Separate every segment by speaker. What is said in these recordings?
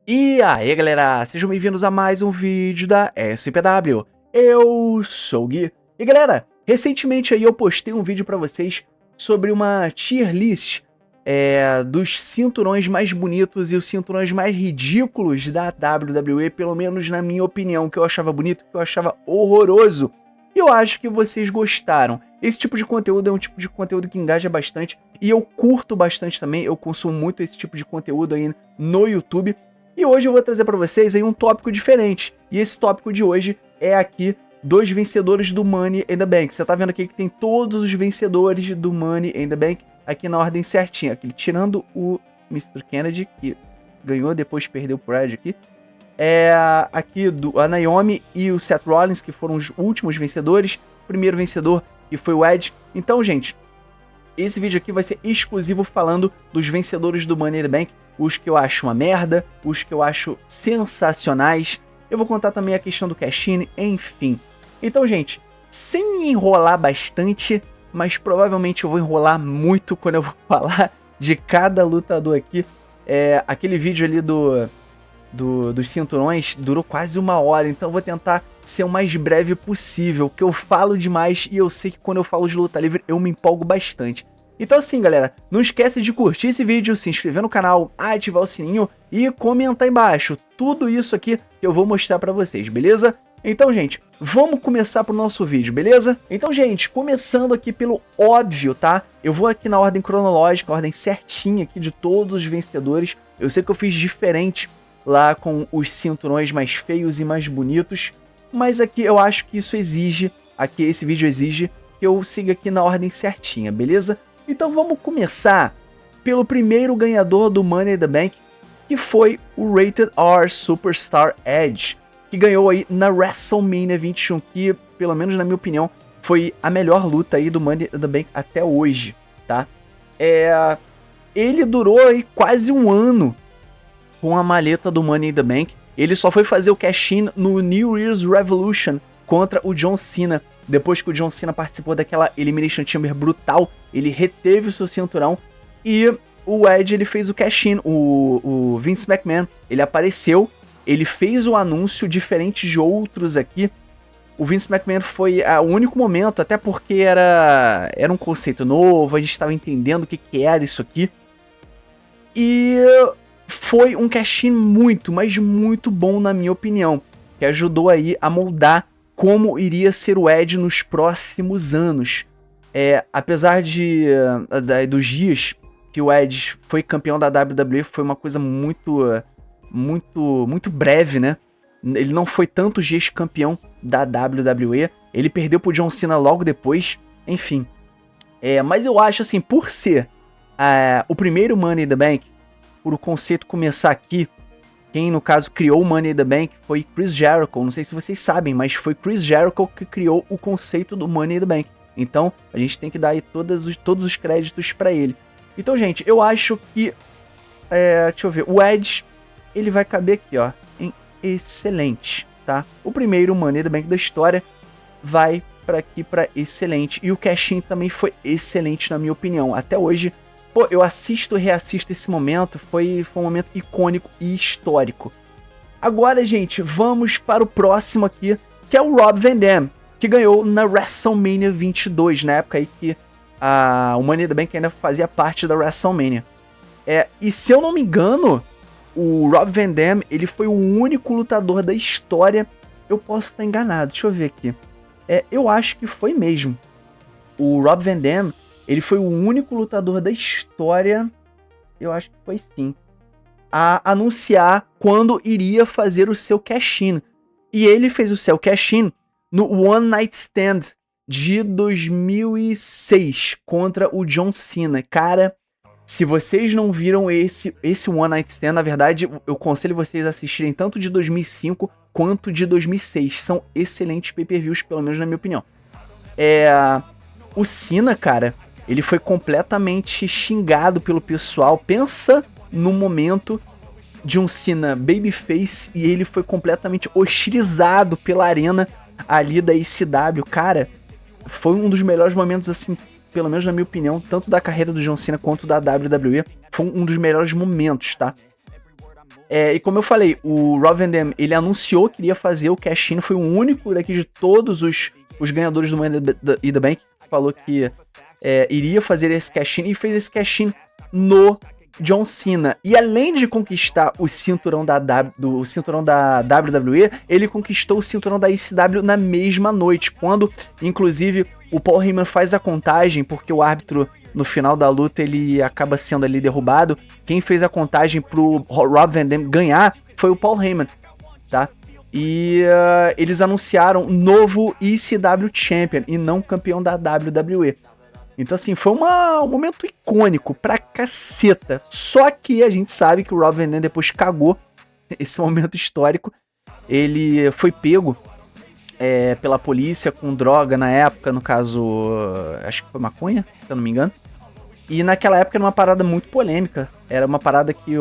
Speaker 1: E aí galera, sejam bem-vindos a mais um vídeo da SPW. Eu sou o Gui. E galera, recentemente aí eu postei um vídeo pra vocês sobre uma tier list dos cinturões mais bonitos e os cinturões mais ridículos da WWE, pelo menos na minha opinião, que eu achava bonito, que eu achava horroroso. E eu acho que vocês gostaram. Esse tipo de conteúdo é um tipo de conteúdo que engaja bastante e eu curto bastante também, eu consumo muito esse tipo de conteúdo aí no YouTube. E hoje eu vou trazer para vocês aí um tópico diferente. E esse tópico de hoje é aqui dos vencedores do Money in the Bank. Você tá vendo aqui que tem todos os vencedores do Money in the Bank aqui na ordem certinha. Aqui, tirando o Mr. Kennedy, que ganhou, depois perdeu pro Edge aqui. Aqui a Naomi e o Seth Rollins, que foram os últimos vencedores. O primeiro vencedor, que foi o Edge. Então, gente, esse vídeo aqui vai ser exclusivo falando dos vencedores do Money in the Bank, os que eu acho uma merda, os que eu acho sensacionais. Eu vou contar também a questão do cash-in, enfim. Então, gente, sem enrolar bastante, mas provavelmente eu vou enrolar muito quando eu vou falar de cada lutador aqui. Aquele vídeo ali dos cinturões durou quase 1 hora, então eu vou tentar ser o mais breve possível, porque eu falo demais e eu sei que quando eu falo de luta livre eu me empolgo bastante. Então assim, galera, não esquece de curtir esse vídeo, se inscrever no canal, ativar o sininho e comentar aí embaixo tudo isso aqui que eu vou mostrar pra vocês, beleza? Então, gente, vamos começar pro nosso vídeo, beleza? Então, gente, começando aqui pelo óbvio, tá? Eu vou aqui na ordem cronológica, a ordem certinha aqui de todos os vencedores. Eu sei que eu fiz diferente lá com os cinturões mais feios e mais bonitos, mas aqui eu acho que isso exige, aqui esse vídeo exige que eu siga aqui na ordem certinha, beleza? Então vamos começar pelo primeiro ganhador do Money in the Bank, que foi o Rated R Superstar Edge, que ganhou aí na WrestleMania 21, que pelo menos na minha opinião foi a melhor luta aí do Money in the Bank até hoje, tá? Ele durou aí quase 1 ano com a maleta do Money in the Bank. Ele só foi fazer o cash-in no New Year's Revolution contra o John Cena. Depois que o John Cena participou daquela Elimination Chamber brutal, ele reteve o seu cinturão e o Edge ele fez o cash-in. O Vince McMahon, ele apareceu, ele fez o anúncio diferente de outros aqui. O Vince McMahon foi o único momento, até porque era um conceito novo, a gente estava entendendo o que era isso aqui. E foi um cash-in muito, mas muito bom na minha opinião, que ajudou aí a moldar como iria ser o Edge nos próximos anos. Apesar dos dias que o Edge foi campeão da WWE, foi uma coisa muito breve, né? Ele não foi tantos dias campeão da WWE, ele perdeu pro John Cena logo depois, enfim. Mas eu acho assim, por ser o primeiro Money in the Bank, por o conceito começar aqui, quem no caso criou o Money in the Bank foi Chris Jericho. Não sei se vocês sabem, mas foi Chris Jericho que criou o conceito do Money in the Bank. Então a gente tem que dar aí todos os créditos pra ele. Então, gente, eu acho que deixa eu ver, o Edge ele vai caber aqui, ó, em excelente, tá? O primeiro Money in the Bank da história vai pra aqui pra excelente. E o cash-in também foi excelente na minha opinião. Até hoje, pô, eu assisto e reassisto esse momento, foi um momento icônico e histórico. Agora, gente, vamos para o próximo aqui, que é o Rob Van Dam, que ganhou na WrestleMania 22, na época aí que o Money in the Bank ainda fazia parte da WrestleMania. E se eu não me engano, o Rob Van Dam, ele foi o único lutador da história, eu posso estar enganado, deixa eu ver aqui. Eu acho que foi mesmo. O Rob Van Dam, ele foi o único lutador da história, eu acho que foi sim, a anunciar quando iria fazer o seu cash-in. E ele fez o seu cash-in no One Night Stand de 2006 contra o John Cena. Cara, se vocês não viram esse One Night Stand, na verdade, eu aconselho vocês a assistirem tanto de 2005 quanto de 2006. São excelentes pay-per-views, pelo menos na minha opinião. O Cena, cara, ele foi completamente xingado pelo pessoal. Pensa no momento de um Cena babyface e ele foi completamente hostilizado pela arena ali da ECW. Cara, foi um dos melhores momentos, assim, pelo menos na minha opinião, tanto da carreira do John Cena quanto da WWE. Foi um dos melhores momentos, tá? E como eu falei, o Rob Van Dam, ele anunciou que iria fazer o cash-in, foi o único daqui de todos os ganhadores do Money in the Bank que falou que iria fazer esse cash-in, e fez esse cash-in no John Cena. E além de conquistar o cinturão da WWE, ele conquistou o cinturão da ECW na mesma noite, quando, inclusive, o Paul Heyman faz a contagem, porque o árbitro, no final da luta, ele acaba sendo ali derrubado. Quem fez a contagem pro Rob Van Dam ganhar foi o Paul Heyman, tá? E eles anunciaram novo ECW Champion e não campeão da WWE. Então, assim, foi um momento icônico pra caceta. Só que a gente sabe que o Rob Van Dam depois cagou esse momento histórico. Ele foi pego pela polícia com droga na época, no caso, acho que foi maconha, se eu não me engano. E naquela época era uma parada muito polêmica. Era uma parada que,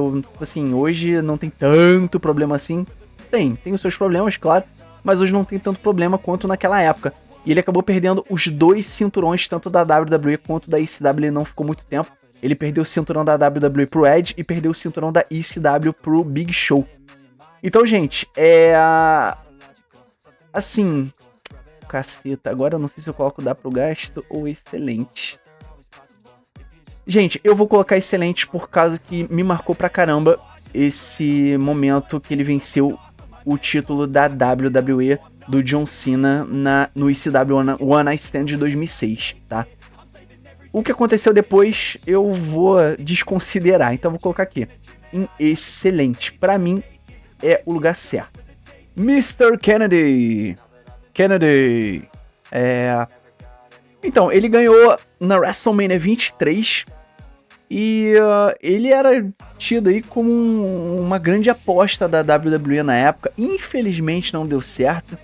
Speaker 1: assim, hoje não tem tanto problema assim. Tem os seus problemas, claro, mas hoje não tem tanto problema quanto naquela época. E ele acabou perdendo os 2 cinturões, tanto da WWE quanto da ECW, ele não ficou muito tempo. Ele perdeu o cinturão da WWE pro Edge e perdeu o cinturão da ECW pro Big Show. Então, gente, assim, caceta, agora eu não sei se eu coloco dá pro gasto ou excelente. Gente, eu vou colocar excelente por causa que me marcou pra caramba esse momento que ele venceu o título da WWE do John Cena no ECW One Night Stand de 2006, tá? O que aconteceu depois eu vou desconsiderar, então eu vou colocar aqui em excelente. Pra mim é o lugar certo. Mr. Kennedy. Então, ele ganhou na WrestleMania 23 e ele era tido aí como uma grande aposta da WWE na época. Infelizmente não deu certo.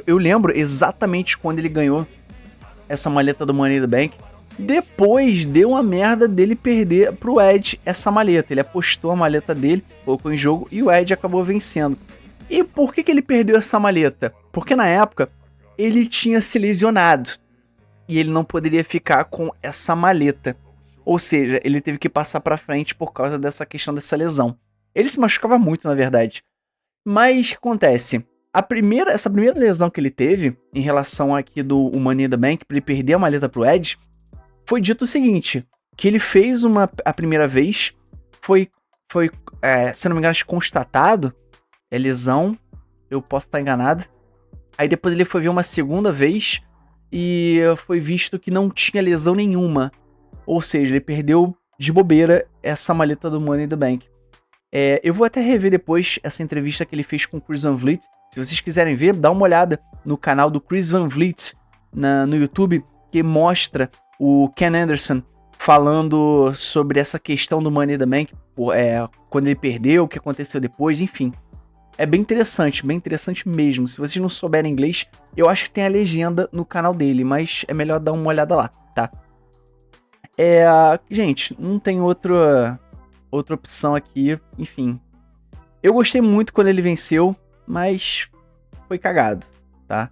Speaker 1: Eu lembro exatamente quando ele ganhou essa maleta do Money in the Bank. Depois deu uma merda dele perder pro Edge essa maleta. Ele apostou a maleta dele, colocou em jogo e o Edge acabou vencendo. E por que ele perdeu essa maleta? Porque na época ele tinha se lesionado e ele não poderia ficar com essa maleta. Ou seja, ele teve que passar pra frente por causa dessa questão dessa lesão. Ele se machucava muito, na verdade. Mas o que acontece? Essa primeira lesão que ele teve, em relação aqui do Money in the Bank, pra ele perder a maleta pro Edge, foi dito o seguinte, que ele fez a primeira vez, se não me engano, constatado, lesão, eu posso estar enganado. Aí depois ele foi ver uma segunda vez e foi visto que não tinha lesão nenhuma. Ou seja, ele perdeu de bobeira essa maleta do Money in the Bank. Eu vou até rever depois essa entrevista que ele fez com o Chris Van Vliet. Se vocês quiserem ver, dá uma olhada no canal do Chris Van Vliet no YouTube, que mostra o Ken Anderson falando sobre essa questão do Money in the Bank, quando ele perdeu, o que aconteceu depois, enfim. É bem interessante mesmo. Se vocês não souberem inglês, eu acho que tem a legenda no canal dele, mas é melhor dar uma olhada lá, tá? Gente, não tem outra opção aqui, enfim. Eu gostei muito quando ele venceu, mas foi cagado, tá?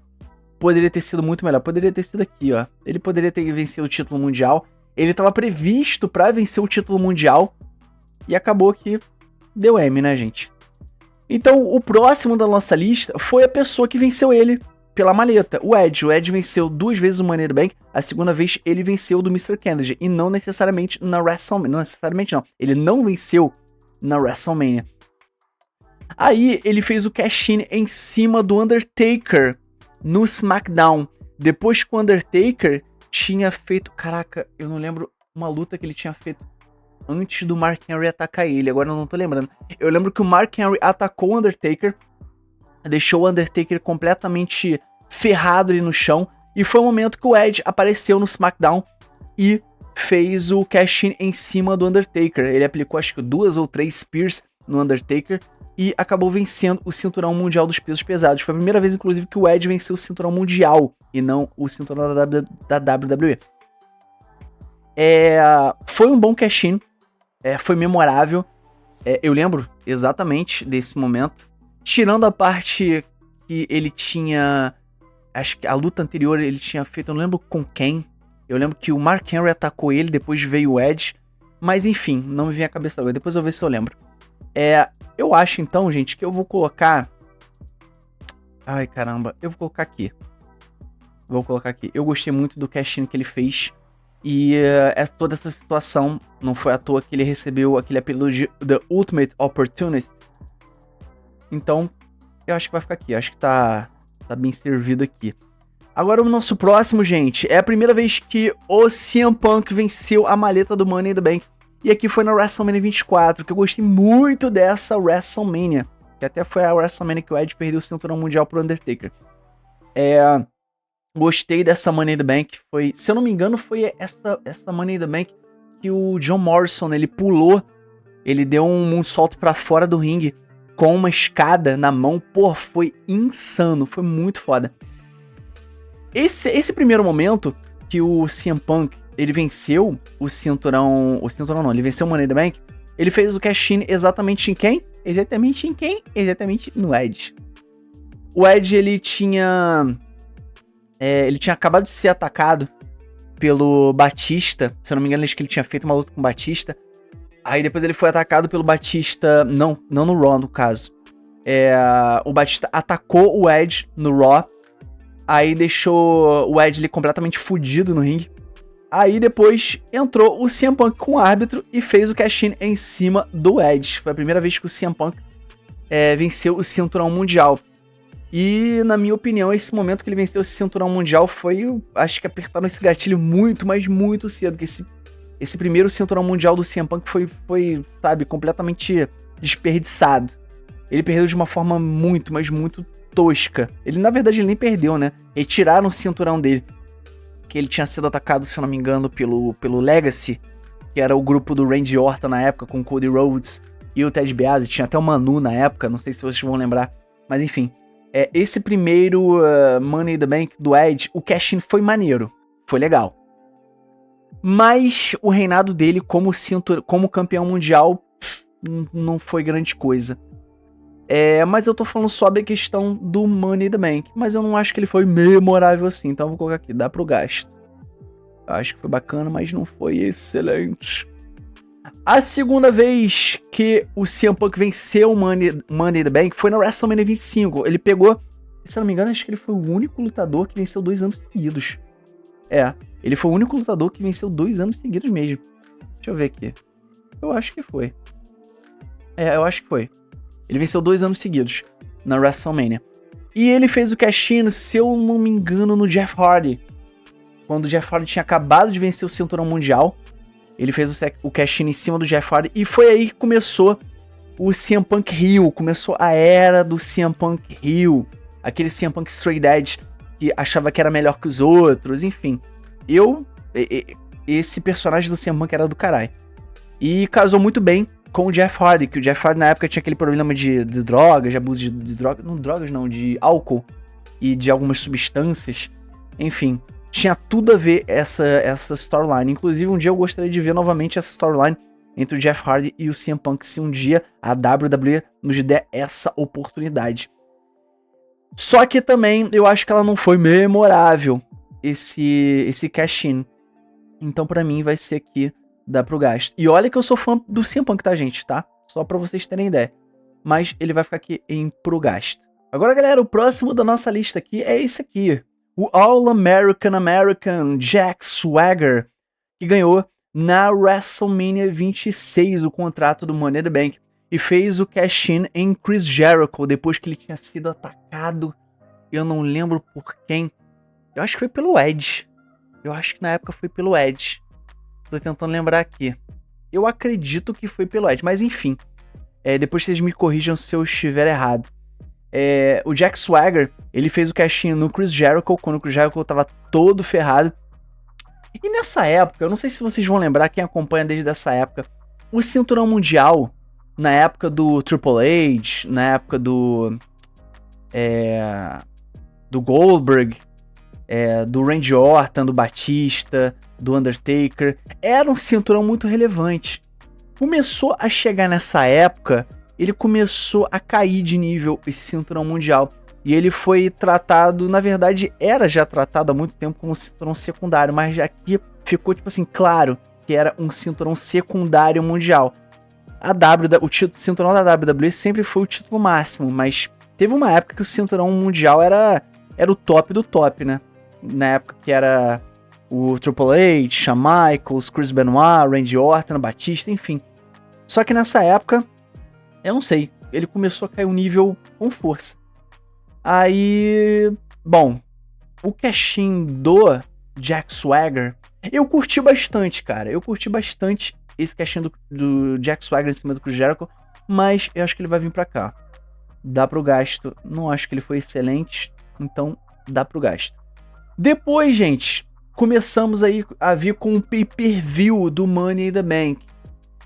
Speaker 1: Poderia ter sido muito melhor, poderia ter sido aqui, ó. Ele poderia ter vencido o título mundial, ele estava previsto pra vencer o título mundial, e acabou que deu M, né, gente? Então, o próximo da nossa lista foi a pessoa que venceu ele pela maleta, o Edge. O Edge venceu 2 vezes o Money in the Bank, a segunda vez ele venceu do Mr. Kennedy, e não necessariamente na WrestleMania, não necessariamente não, ele não venceu na WrestleMania. Aí ele fez o cash-in em cima do Undertaker no SmackDown, depois que o Undertaker tinha feito, caraca, eu não lembro uma luta que ele tinha feito antes do Mark Henry atacar ele, agora eu não tô lembrando. Eu lembro que o Mark Henry atacou o Undertaker, deixou o Undertaker completamente ferrado ali no chão, e foi o momento que o Edge apareceu no SmackDown e fez o cash-in em cima do Undertaker. Ele aplicou acho que 2 ou 3 Spears no Undertaker e acabou vencendo o cinturão mundial dos pesos pesados. Foi a primeira vez, inclusive, que o Edge venceu o cinturão mundial e não o cinturão da WWE. Foi um bom cash-in, foi memorável. Eu lembro exatamente desse momento. Tirando a parte que ele tinha... Acho que a luta anterior ele tinha feito, eu não lembro com quem. Eu lembro que o Mark Henry atacou ele, depois veio o Edge. Mas enfim, não me vem à cabeça agora, depois eu vou ver se eu lembro. Eu acho então, gente, que eu vou colocar... Ai, caramba, eu vou colocar aqui. Eu gostei muito do cash-in que ele fez. E toda essa situação, não foi à toa que ele recebeu aquele apelido de The Ultimate Opportunist. Então, eu acho que vai ficar aqui. Eu acho que tá bem servido aqui. Agora o nosso próximo, gente, é a primeira vez que o CM Punk venceu a maleta do Money in the Bank. E aqui foi na WrestleMania 24, que eu gostei muito dessa WrestleMania. Que até foi a WrestleMania que o Edge perdeu o cinturão mundial pro Undertaker. Gostei dessa Money in the Bank. Foi, se eu não me engano, foi essa Money in the Bank que o John Morrison, ele pulou. Ele deu um salto pra fora do ringue com uma escada na mão. Pô, foi insano. Foi muito foda. Esse primeiro momento que o CM Punk, ele venceu o cinturão não, ele venceu o Money in the Bank, ele fez o cash-in exatamente em quem? Exatamente no Edge. O Edge, ele tinha acabado de ser atacado pelo Batista, se eu não me engano, acho que ele tinha feito uma luta com o Batista, aí depois ele foi atacado pelo Batista, não no Raw, no caso. O Batista atacou o Edge no Raw, aí deixou o Edge ali completamente fudido no ringue. Aí depois entrou o CM Punk com o árbitro e fez o cash-in em cima do Edge. Foi a primeira vez que o CM Punk venceu o cinturão mundial. E, na minha opinião, esse momento que ele venceu esse cinturão mundial foi, acho que apertaram esse gatilho muito, mas muito cedo. Porque esse primeiro cinturão mundial do CM Punk foi, sabe, completamente desperdiçado. Ele perdeu de uma forma muito, mas muito tosca. Ele, na verdade, ele nem perdeu, né? Retiraram o cinturão dele. Que ele tinha sido atacado, se eu não me engano, pelo Legacy, que era o grupo do Randy Orton na época, com o Cody Rhodes e o Ted DiBiase. Tinha até o Manu na época, não sei se vocês vão lembrar. Mas enfim, esse primeiro Money in the Bank do Edge, o cash-in foi maneiro, foi legal. Mas o reinado dele como campeão mundial não foi grande coisa. Mas eu tô falando só da questão do Money in the Bank. Mas eu não acho que ele foi memorável assim. Então eu vou colocar aqui, dá pro gasto. Eu acho que foi bacana, mas não foi excelente. A segunda vez que o CM Punk venceu o Money in the Bank foi na WrestleMania 25. Ele pegou, se eu não me engano, acho que ele foi o único lutador que venceu 2 anos seguidos. Ele foi o único lutador que venceu 2 anos seguidos mesmo. Deixa eu ver aqui. Eu acho que foi. Eu acho que foi. Ele venceu 2 anos seguidos na WrestleMania. E ele fez o cash-in, se eu não me engano, no Jeff Hardy. Quando o Jeff Hardy tinha acabado de vencer o cinturão mundial, ele fez o cash-in em cima do Jeff Hardy. E foi aí que começou o CM Punk Heel. Começou a era do CM Punk Heel. Aquele CM Punk Straight Edge que achava que era melhor que os outros. Enfim, esse personagem do CM Punk era do caralho. E casou muito bem com o Jeff Hardy, que o Jeff Hardy na época tinha aquele problema de drogas, de abuso de drogas, de álcool e de algumas substâncias. Enfim, tinha tudo a ver essa storyline. Inclusive, um dia eu gostaria de ver novamente essa storyline entre o Jeff Hardy e o CM Punk, se um dia a WWE nos der essa oportunidade. Só que também eu acho que ela não foi memorável, esse cash-in. Então pra mim vai ser aqui, dá pro gasto. E olha que eu sou fã do CM Punk, tá, gente? Tá? Só pra vocês terem ideia. Mas ele vai ficar aqui em pro gasto. Agora, galera, o próximo da nossa lista aqui é esse aqui. O All-American Jack Swagger, que ganhou na WrestleMania 26 o contrato do Money in the Bank. E fez o cash-in em Chris Jericho, depois que ele tinha sido atacado. Eu não lembro por quem. Eu acho que foi pelo Edge. Eu acho que na época foi pelo Edge. Tô tentando lembrar aqui. Eu acredito que foi pelo Edge, mas enfim. Depois vocês me corrijam se eu estiver errado. O Jack Swagger, ele fez o cash-in no Chris Jericho, quando o Chris Jericho tava todo ferrado. E nessa época, eu não sei se vocês vão lembrar, quem acompanha desde essa época, o cinturão mundial, na época do Triple H, na época do Goldberg, do Randy Orton, do Batista, do Undertaker, era um cinturão muito relevante. Começou a chegar nessa época, ele começou a cair de nível, esse cinturão mundial. E ele foi tratado, na verdade, era já tratado há muito tempo como um cinturão secundário, mas aqui ficou, tipo assim, claro que era um cinturão secundário mundial. o cinturão da WWE sempre foi o título máximo, mas teve uma época que o cinturão mundial era o top do top, né? Na época que era o Triple H, Shawn Michaels, Chris Benoit, Randy Orton, Batista, enfim. Só que nessa época, eu não sei, ele começou a cair um nível com força. Aí, bom, o cash-in do Jack Swagger, eu curti bastante, cara. Eu curti bastante esse cash-in do Jack Swagger em cima do Chris Jericho, mas eu acho que ele vai vir pra cá. Dá pro gasto. Não acho que ele foi excelente, então dá pro gasto. Depois, gente, começamos aí a vir com um pay-per-view do Money in the Bank.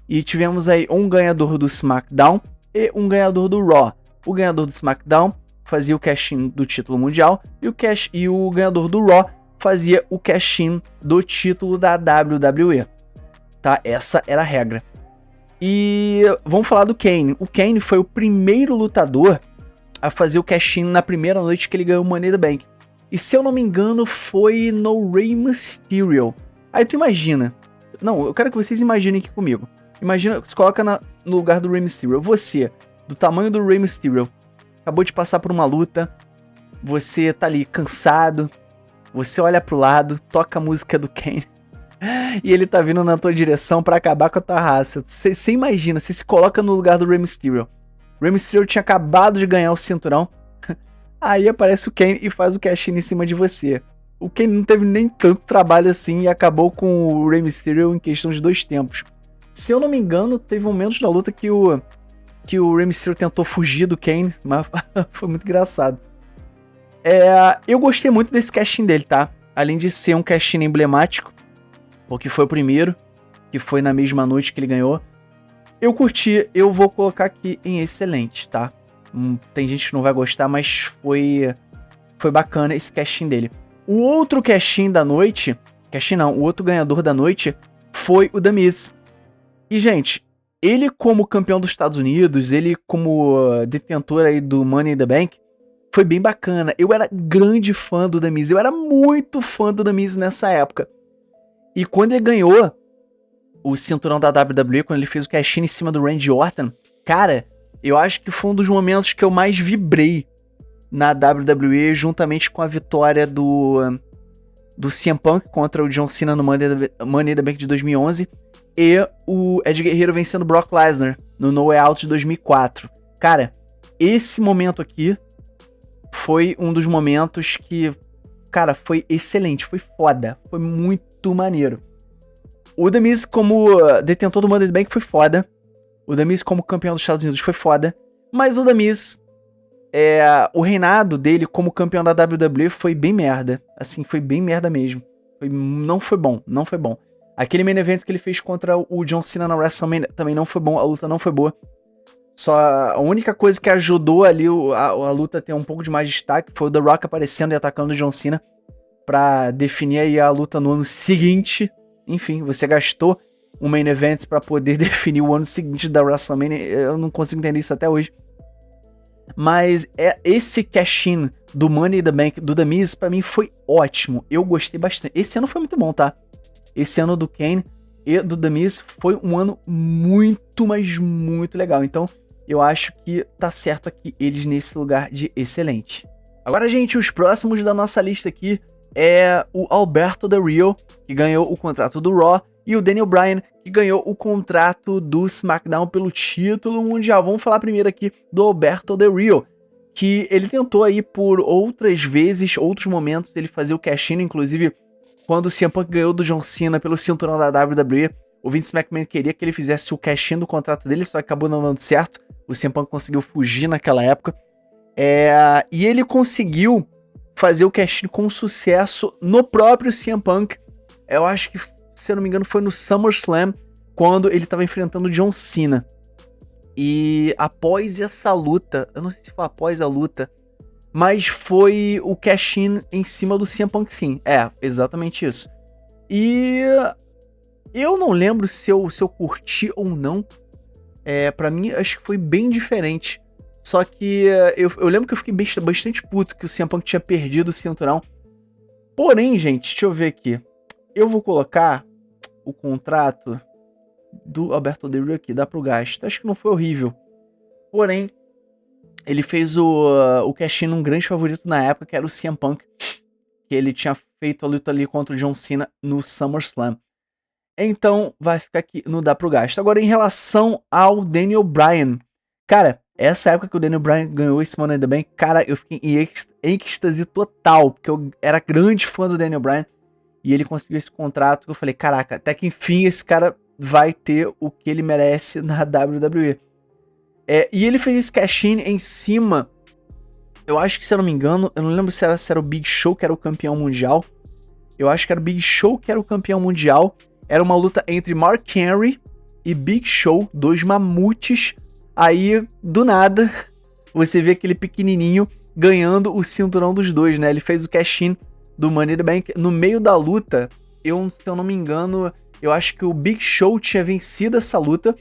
Speaker 1: E tivemos aí um ganhador do SmackDown e um ganhador do Raw. O ganhador do SmackDown fazia o cash-in do título mundial e o ganhador do Raw fazia o cash-in do título da WWE. Tá? Essa era a regra. E vamos falar do Kane. O Kane foi o primeiro lutador a fazer o cash-in na primeira noite que ele ganhou o Money in the Bank. E se eu não me engano foi no Rey Mysterio. Aí tu imagina. Não, eu quero que vocês imaginem aqui comigo. Imagina, se coloca no lugar do Rey Mysterio. Você, do tamanho do Rey Mysterio, acabou de passar por uma luta, você tá ali cansado, você olha pro lado, toca a música do Kane e ele tá vindo na tua direção pra acabar com a tua raça. Você imagina, você se coloca no lugar do Rey Mysterio. O Rey Mysterio tinha acabado de ganhar o cinturão, aí aparece o Kane e faz o cash-in em cima de você. O Kane não teve nem tanto trabalho assim e acabou com o Rey Mysterio em questão de 2 tempos. Se eu não me engano, teve momentos da luta que o Rey Mysterio tentou fugir do Kane, mas foi muito engraçado. Eu gostei muito desse cash-in dele, tá? Além de ser um cash-in emblemático, porque foi o primeiro, que foi na mesma noite que ele ganhou. Eu curti, eu vou colocar aqui em excelente, tá? Tem gente que não vai gostar, mas foi bacana esse cash-in dele. O outro cash-in da noite, o outro ganhador da noite foi o The Miz. E, gente, ele como campeão dos Estados Unidos, ele como detentor aí do Money in the Bank, foi bem bacana. Eu era grande fã do The Miz, eu era muito fã do The Miz nessa época. E quando ele ganhou o cinturão da WWE, quando ele fez o cash-in em cima do Randy Orton, cara, eu acho que foi um dos momentos que eu mais vibrei na WWE, juntamente com a vitória do CM Punk contra o John Cena no Money in the Bank de 2011 e o Ed Guerreiro vencendo o Brock Lesnar no No Way Out de 2004. Cara, esse momento aqui foi um dos momentos que, cara, foi excelente, foi foda, foi muito maneiro. O The Miz como detentor do Money in the Bank foi foda, o The Miz como campeão dos Estados Unidos foi foda, mas o The Miz, o reinado dele como campeão da WWE foi bem merda, assim, foi bem merda mesmo. Não foi bom. Aquele main event que ele fez contra o John Cena na WrestleMania também não foi bom, a luta não foi boa. Só a única coisa que ajudou ali a luta a ter um pouco de mais destaque foi o The Rock aparecendo e atacando o John Cena pra definir aí a luta no ano seguinte. Enfim, você gastou um main event pra poder definir o ano seguinte da WrestleMania. Eu não consigo entender isso até hoje. Mas esse cash-in do Money in the Bank do The Miz pra mim foi ótimo. Eu gostei bastante. Esse ano foi muito bom, tá? Esse ano do Kane e do The Miz foi um ano muito, mas muito legal. Então, eu acho que tá certo aqui eles nesse lugar de excelente. Agora, gente, os próximos da nossa lista aqui é o Alberto Del Rio, que ganhou o contrato do Raw, e o Daniel Bryan, que ganhou o contrato do SmackDown pelo título mundial. Vamos falar primeiro aqui do Alberto Del Rio, que ele tentou aí por outras vezes, outros momentos, ele fazer o cash-in, inclusive quando o CM Punk ganhou do John Cena pelo cinturão da WWE, o Vince McMahon queria que ele fizesse o cash-in do contrato dele, só que acabou não dando certo. O CM Punk conseguiu fugir naquela época. E ele conseguiu fazer o cash-in com sucesso no próprio CM Punk. Eu acho que, se eu não me engano, foi no SummerSlam, quando ele estava enfrentando o John Cena. E após essa luta, eu não sei se foi após a luta, mas foi o cash-in em cima do CM Punk, sim. Exatamente isso. E eu não lembro se eu curti ou não. Pra mim, acho que foi bem diferente. Só que eu lembro que eu fiquei bastante puto que o CM Punk tinha perdido o cinturão. Porém, gente, deixa eu ver aqui. Eu vou colocar o contrato do Alberto Del Rio aqui, dá pro gasto. Acho que não foi horrível. Porém, ele fez o cash-in num grande favorito na época, que era o CM Punk, que ele tinha feito a luta ali contra o John Cena no SummerSlam. Então, vai ficar aqui no dá pro gasto. Agora, em relação ao Daniel Bryan, cara, essa época que o Daniel Bryan ganhou esse Money in the Bank, cara, eu fiquei em êxtase total, porque eu era grande fã do Daniel Bryan, e ele conseguiu esse contrato, eu falei, caraca, até que enfim esse cara vai ter o que ele merece na WWE. E ele fez esse cash-in em cima, eu acho que, se eu não me engano, eu não lembro se era o Big Show que era o campeão mundial, eu acho que era o Big Show que era o campeão mundial, era uma luta entre Mark Henry e Big Show, dois mamutes. Aí, do nada, você vê aquele pequenininho ganhando o cinturão dos dois, né? Ele fez o cash-in do Money in the Bank. No meio da luta, se eu não me engano, eu acho que o Big Show tinha vencido essa luta.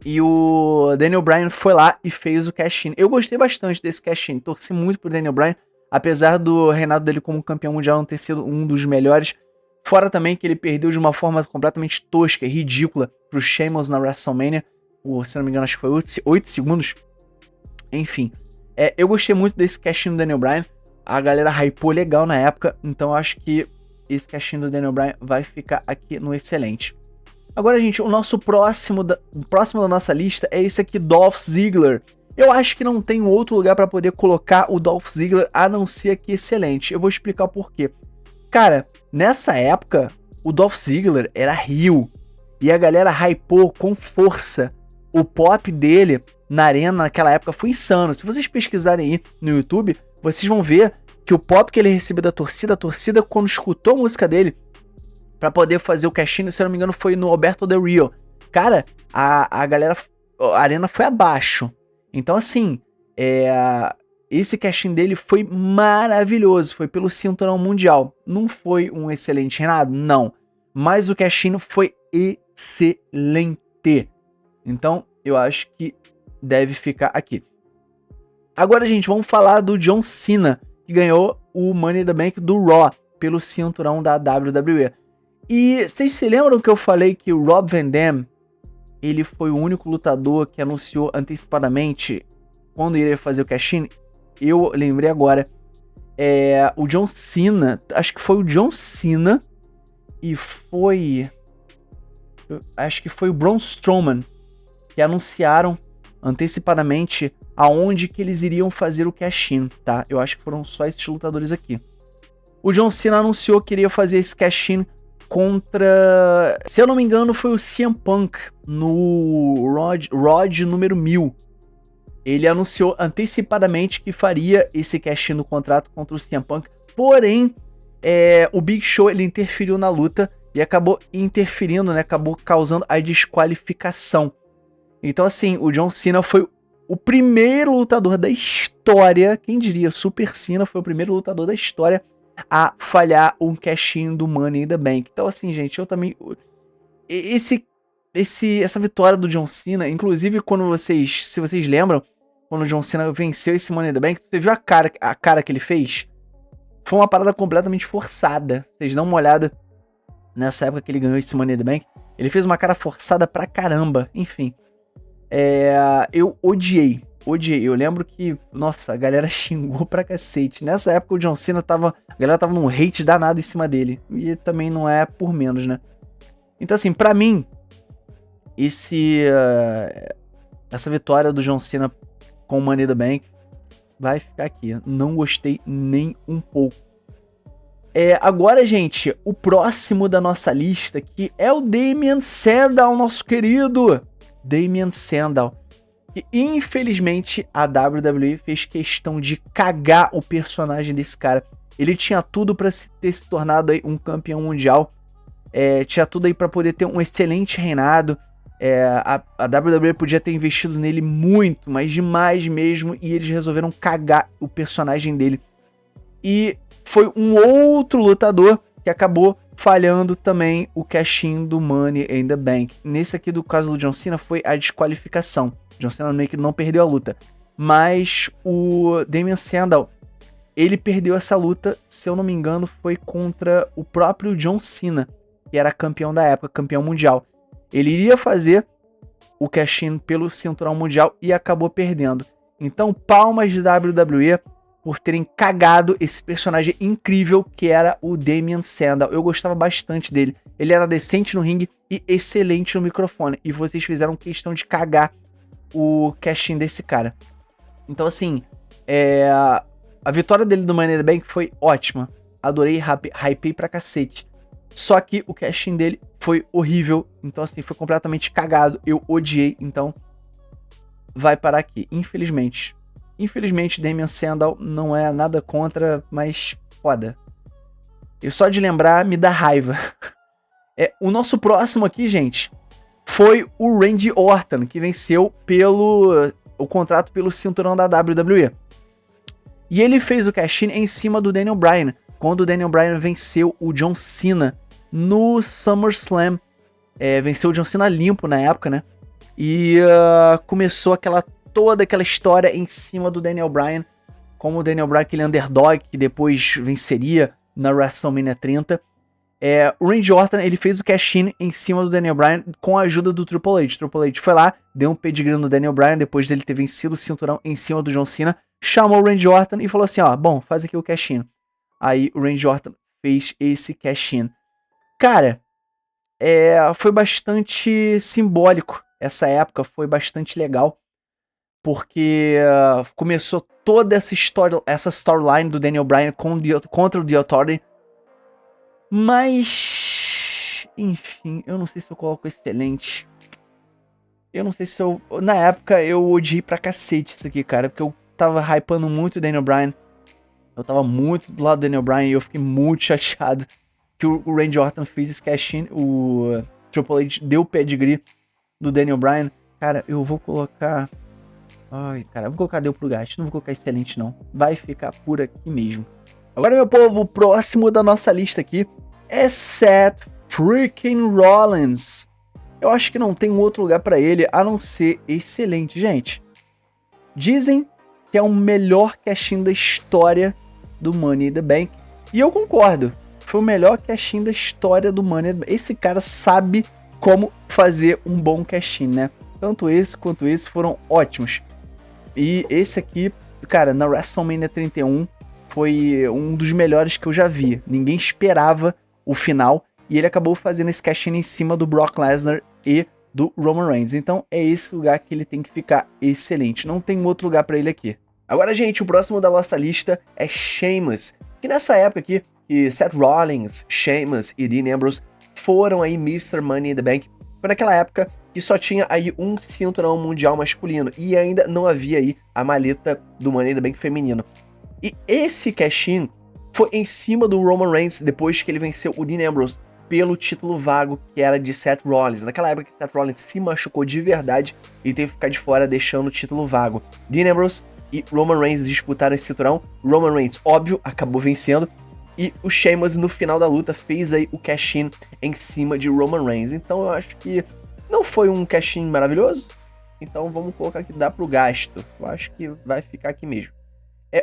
Speaker 1: E o Daniel Bryan foi lá e fez o cash-in. Eu gostei bastante desse cash-in. Torci muito pro Daniel Bryan. Apesar do reinado dele como campeão mundial não ter sido um dos melhores. Fora também que ele perdeu de uma forma completamente tosca e ridícula pro Sheamus na WrestleMania. Se não me engano, acho que foi 8 segundos. Enfim. Eu gostei muito desse cash-in do Daniel Bryan. A galera hypou legal na época. Então eu acho que esse cash-in do Daniel Bryan vai ficar aqui no excelente. Agora, gente, o próximo da nossa lista é esse aqui, Dolph Ziggler. Eu acho que não tem outro lugar para poder colocar o Dolph Ziggler a não ser aqui excelente. Eu vou explicar o porquê. Cara, nessa época, o Dolph Ziggler era heel. E a galera hypou com força. O pop dele na arena naquela época foi insano. Se vocês pesquisarem aí no YouTube, vocês vão ver que o pop que ele recebeu da torcida, a torcida quando escutou a música dele, pra poder fazer o cash-in, se eu não me engano, foi no Alberto Del Rio. Cara, a galera, a arena foi abaixo. Então, assim, esse cash-in dele foi maravilhoso. Foi pelo cinturão mundial. Não foi um excelente reinado? Não. Mas o cash-in foi excelente. Então, eu acho que deve ficar aqui. Agora, gente, vamos falar do John Cena, que ganhou o Money in the Bank do Raw pelo cinturão da WWE. E vocês se lembram que eu falei que o Rob Van Dam, ele foi o único lutador que anunciou antecipadamente quando iria fazer o cash-in? Eu lembrei agora. O John Cena, acho que foi o John Cena e acho que foi o Braun Strowman que anunciaram antecipadamente aonde que eles iriam fazer o cash-in, tá? Eu acho que foram só esses lutadores aqui. O John Cena anunciou que iria fazer esse cash-in contra, se eu não me engano, foi o CM Punk no Rod número 1000. Ele anunciou antecipadamente que faria esse cash-in no contrato contra o CM Punk, porém, o Big Show ele interferiu na luta e acabou interferindo, né? Acabou causando a desqualificação. Então, assim, o John Cena foi o primeiro lutador da história, quem diria, Super Cena foi o primeiro lutador da história a falhar um cash-in do Money in the Bank. Então, assim, gente, eu também... Essa vitória do John Cena, inclusive quando se vocês lembram, quando o John Cena venceu esse Money in the Bank, você viu a cara que ele fez? Foi uma parada completamente forçada. Vocês dão uma olhada nessa época que ele ganhou esse Money in the Bank. Ele fez uma cara forçada pra caramba. Enfim. Eu odiei. Eu lembro que, nossa, a galera xingou pra cacete. Nessa época o John Cena a galera tava num hate danado em cima dele. E também não é por menos, né? Então, assim, pra mim, essa vitória do John Cena com o Money in the Bank vai ficar aqui. Não gostei nem um pouco. Agora, gente, o próximo da nossa lista aqui é o Damien Sandow, nosso querido Damien Sandow. E infelizmente a WWE fez questão de cagar o personagem desse cara. Ele tinha tudo pra ter se tornado aí um campeão mundial. Tinha tudo aí pra poder ter um excelente reinado. A WWE podia ter investido nele muito, mas demais mesmo. E eles resolveram cagar o personagem dele. E foi um outro lutador que acabou falhando também o cash-in do Money in the Bank. Nesse aqui do caso do John Cena foi a desqualificação. John Cena meio que não perdeu a luta. Mas o Damien Sandow, ele perdeu essa luta, se eu não me engano, foi contra o próprio John Cena, que era campeão da época, campeão mundial. Ele iria fazer o cash-in pelo cinturão mundial e acabou perdendo. Então, palmas de WWE por terem cagado esse personagem incrível que era o Damien Sandow. Eu gostava bastante dele. Ele era decente no ringue e excelente no microfone. E vocês fizeram questão de cagar o cash-in desse cara. Então, assim, a vitória dele do Money in the Bank foi ótima. Adorei, hypei pra cacete. Só que o cash-in dele foi horrível. Então, assim, foi completamente cagado. Eu odiei, então vai parar aqui. Infelizmente. Infelizmente, Damien Sandow não é nada contra, mas foda. E só de lembrar, me dá raiva. O nosso próximo aqui, gente, foi o Randy Orton, que venceu o contrato pelo cinturão da WWE. E ele fez o cash-in em cima do Daniel Bryan, quando o Daniel Bryan venceu o John Cena no SummerSlam. Venceu o John Cena limpo na época, né? E começou toda aquela história em cima do Daniel Bryan, como o Daniel Bryan, aquele underdog que depois venceria na WrestleMania 30. O Randy Orton, ele fez o cash-in em cima do Daniel Bryan com a ajuda do Triple H. O Triple H foi lá, deu um pedigree no Daniel Bryan depois dele ter vencido o cinturão em cima do John Cena, chamou o Randy Orton e falou assim, bom, faz aqui o cash-in. Aí o Randy Orton fez esse cash-in. Cara, foi bastante simbólico essa época, foi bastante legal, porque começou toda essa storyline do Daniel Bryan contra o The Authority. Mas, enfim, eu não sei se eu coloco excelente. Eu não sei se eu... Na época eu odiei pra cacete isso aqui, cara, porque eu tava hypando muito o Daniel Bryan. Eu tava muito do lado do Daniel Bryan e eu fiquei muito chateado que o Randy Orton fez esse cash-in. O Triple H deu o pedigree do Daniel Bryan. Cara, eu vou colocar... Ai, cara, eu vou colocar deu pro gasto. Não vou colocar excelente, não. Vai ficar por aqui mesmo. Agora, meu povo, o próximo da nossa lista aqui é Seth freaking Rollins. Eu acho que não tem um outro lugar pra ele a não ser excelente, gente. Dizem que é o melhor cash-in da história do Money in the Bank. E eu concordo. Foi o melhor cash-in da história do Money in the Bank. Esse cara sabe como fazer um bom cash-in, né? Tanto esse quanto esse foram ótimos. E esse aqui, cara, na WrestleMania 31, foi um dos melhores que eu já vi. Ninguém esperava o final. E ele acabou fazendo esse cash-in em cima do Brock Lesnar e do Roman Reigns. Então é esse lugar que ele tem que ficar excelente. Não tem outro lugar pra ele aqui. Agora, gente, o próximo da nossa lista é Sheamus. Que nessa época aqui, que Seth Rollins, Sheamus e Dean Ambrose foram aí Mr. Money in the Bank. Foi naquela época que só tinha aí um cinturão mundial masculino. E ainda não havia aí a maleta do Money in the Bank feminino. E esse cash-in foi em cima do Roman Reigns depois que ele venceu o Dean Ambrose pelo título vago que era de Seth Rollins. Naquela época que Seth Rollins se machucou de verdade e teve que ficar de fora deixando o título vago. Dean Ambrose e Roman Reigns disputaram esse cinturão. Roman Reigns, óbvio, acabou vencendo. E o Sheamus no final da luta fez aí o cash-in em cima de Roman Reigns. Então eu acho que não foi um cash-in maravilhoso. Então vamos colocar que dá pro gasto. Eu acho que vai ficar aqui mesmo.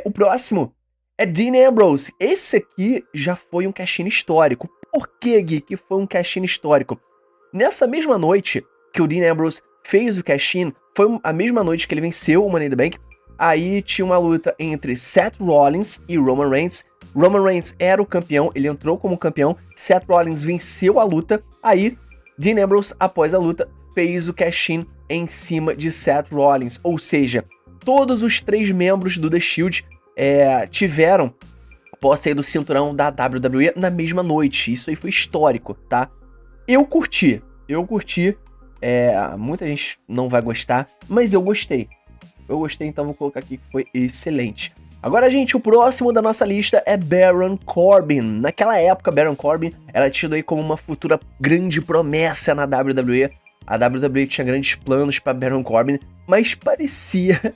Speaker 1: O próximo é Dean Ambrose. Esse aqui já foi um cash-in histórico. Por que, Gui, que foi um cash-in histórico? Nessa mesma noite que o Dean Ambrose fez o cash-in, foi a mesma noite que ele venceu o Money in the Bank. Aí tinha uma luta entre Seth Rollins e Roman Reigns. Roman Reigns era o campeão, ele entrou como campeão. Seth Rollins venceu a luta. Aí, Dean Ambrose, após a luta, fez o cash-in em cima de Seth Rollins. Ou seja, todos os 3 membros do The Shield tiveram posse aí do cinturão da WWE na mesma noite. Isso aí foi histórico, tá? Eu curti. Muita gente não vai gostar, mas eu gostei. Então vou colocar aqui que foi excelente. Agora, gente, o próximo da nossa lista é Baron Corbin. Naquela época, Baron Corbin era tido aí como uma futura grande promessa na WWE. A WWE tinha grandes planos para Baron Corbin, mas parecia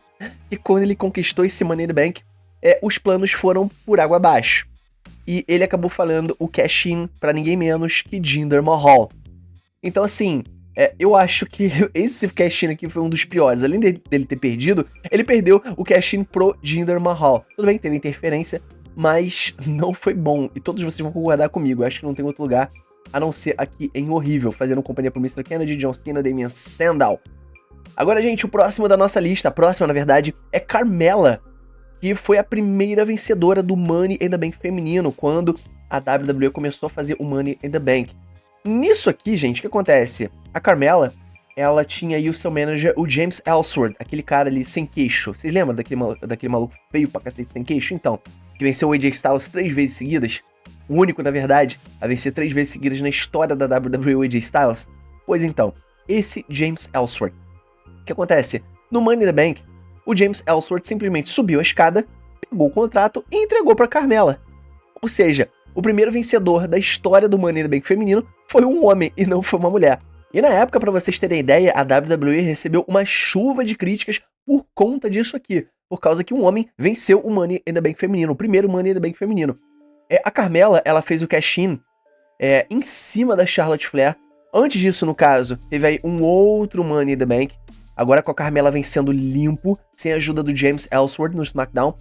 Speaker 1: que quando ele conquistou esse Money in the Bank, os planos foram por água abaixo. E ele acabou falando o cash-in para ninguém menos que Jinder Mahal. Então, assim, eu acho que esse cash-in aqui foi um dos piores. Além dele ter perdido, ele perdeu o cash-in pro Jinder Mahal. Tudo bem, teve interferência, mas não foi bom. E todos vocês vão concordar comigo. Eu acho que não tem outro lugar a não ser aqui em Horrível, fazendo companhia pro Mr. Kennedy, John Cena, Damien Sandow. Agora, gente, o próximo da nossa lista, a próxima, na verdade, é Carmella, que foi a primeira vencedora do Money in the Bank feminino, quando a WWE começou a fazer o Money in the Bank. Nisso aqui, gente, o que acontece? A Carmella, ela tinha aí o seu manager, o James Ellsworth, aquele cara ali sem queixo. Vocês lembram daquele maluco feio pra cacete sem queixo? Então, que venceu o AJ Styles 3 vezes seguidas? O único, na verdade, a vencer 3 vezes seguidas na história da WWE, o AJ Styles? Pois então, esse James Ellsworth. O que acontece? No Money in the Bank, o James Ellsworth simplesmente subiu a escada, pegou o contrato e entregou pra Carmella. Ou seja, o primeiro vencedor da história do Money in the Bank feminino foi um homem e não foi uma mulher. E na época, pra vocês terem ideia, a WWE recebeu uma chuva de críticas por conta disso aqui. Por causa que um homem venceu o Money in the Bank feminino, o primeiro Money in the Bank feminino. A Carmella, ela fez o cash-in em cima da Charlotte Flair. Antes disso, no caso, teve aí um outro Money in the Bank. Agora com a Carmella vencendo limpo, sem a ajuda do James Ellsworth no SmackDown.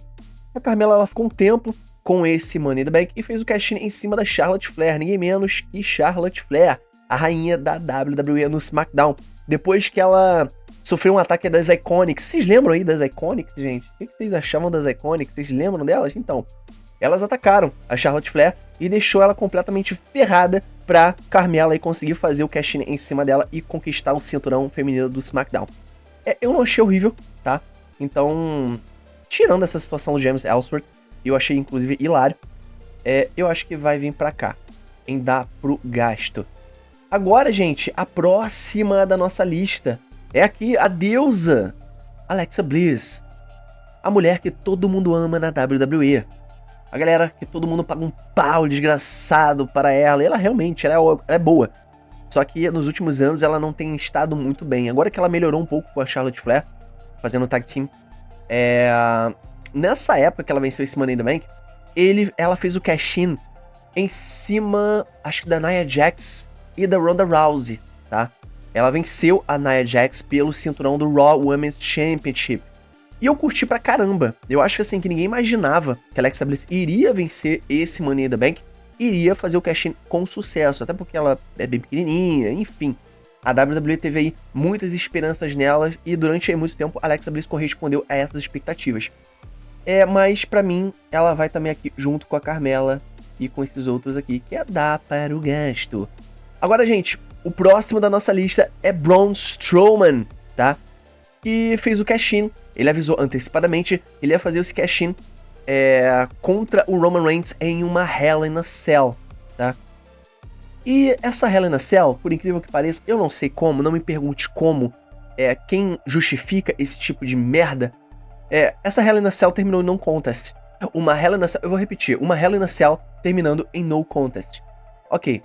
Speaker 1: A Carmella, ela ficou um tempo com esse Money in the Bank e fez o cash-in em cima da Charlotte Flair. Ninguém menos que Charlotte Flair, a rainha da WWE no SmackDown. Depois que ela sofreu um ataque das Iconics. Vocês lembram aí das Iconics, gente? O que vocês achavam das Iconics? Vocês lembram delas? Então, elas atacaram a Charlotte Flair e deixou ela completamente ferrada pra Carmella aí conseguir fazer o cash-in em cima dela e conquistar o cinturão feminino do SmackDown. Eu não achei horrível, tá? Então, tirando essa situação do James Ellsworth, eu achei inclusive hilário, eu acho que vai vir pra cá, em dar pro gasto. Agora, gente, a próxima da nossa lista é aqui a deusa Alexa Bliss, a mulher que todo mundo ama na WWE. A galera que todo mundo paga um pau desgraçado para ela, e ela realmente ela é boa. Só que nos últimos anos ela não tem estado muito bem. Agora que ela melhorou um pouco com a Charlotte Flair, fazendo tag team, nessa época que ela venceu esse Money in the Bank, ela fez o cash-in em cima, acho que da Nia Jax e da Ronda Rousey, tá? Ela venceu a Nia Jax pelo cinturão do Raw Women's Championship. E eu curti pra caramba. Eu acho que assim, que ninguém imaginava que a Alexa Bliss iria vencer esse Money in the Bank, iria fazer o cash-in com sucesso, até porque ela é bem pequenininha, enfim. A WWE teve aí muitas esperanças nela e durante aí muito tempo a Alexa Bliss correspondeu a essas expectativas. Mas pra mim, ela vai também aqui junto com a Carmella e com esses outros aqui, que dá para o gasto. Agora, gente, o próximo da nossa lista é Braun Strowman, tá? Que fez o cash-in. Ele avisou antecipadamente que ele ia fazer esse cash-in contra o Roman Reigns em uma Hell in a Cell, tá? E essa Hell in a Cell, por incrível que pareça, eu não sei como, não me pergunte como, quem justifica esse tipo de merda, essa Hell in a Cell terminou em no contest. Uma Hell in a Cell, eu vou repetir, uma Hell in a Cell terminando em no contest. Ok,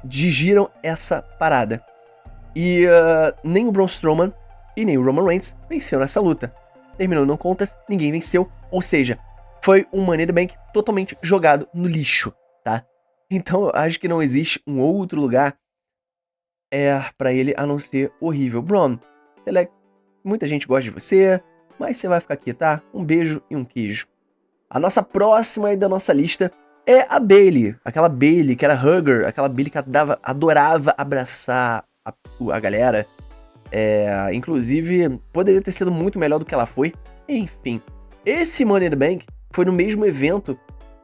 Speaker 1: digiram essa parada. E nem o Braun Strowman e nem o Roman Reigns venceram essa luta. Terminou no contest, ninguém venceu, ou seja, foi um Money in the Bank totalmente jogado no lixo, tá? Então eu acho que não existe um outro lugar pra ele a não ser horrível. Braun, muita gente gosta de você, mas você vai ficar aqui, tá? Um beijo e um queijo. A nossa próxima aí da nossa lista é a Bayley. Aquela Bayley que era hugger, aquela Bayley que adorava abraçar a galera. Inclusive, poderia ter sido muito melhor do que ela foi. Enfim, esse Money in the Bank foi no mesmo evento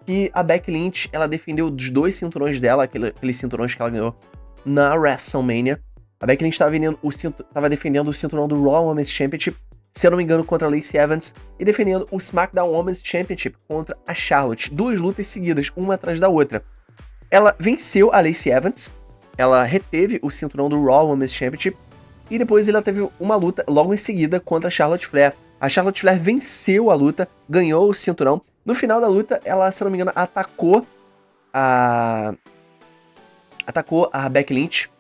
Speaker 1: que a Becky Lynch, ela defendeu os 2 cinturões dela, aqueles cinturões que ela ganhou na WrestleMania. A Becky Lynch estava defendendo o cinturão do Raw Women's Championship, se eu não me engano, contra a Lacey Evans, e defendendo o SmackDown Women's Championship contra a Charlotte. 2 lutas seguidas, uma atrás da outra. Ela venceu a Lacey Evans, ela reteve o cinturão do Raw Women's Championship, e depois ela teve uma luta logo em seguida contra a Charlotte Flair. A Charlotte Flair venceu a luta, ganhou o cinturão. No final da luta, ela, se eu não me engano, atacou a Becky Lynch.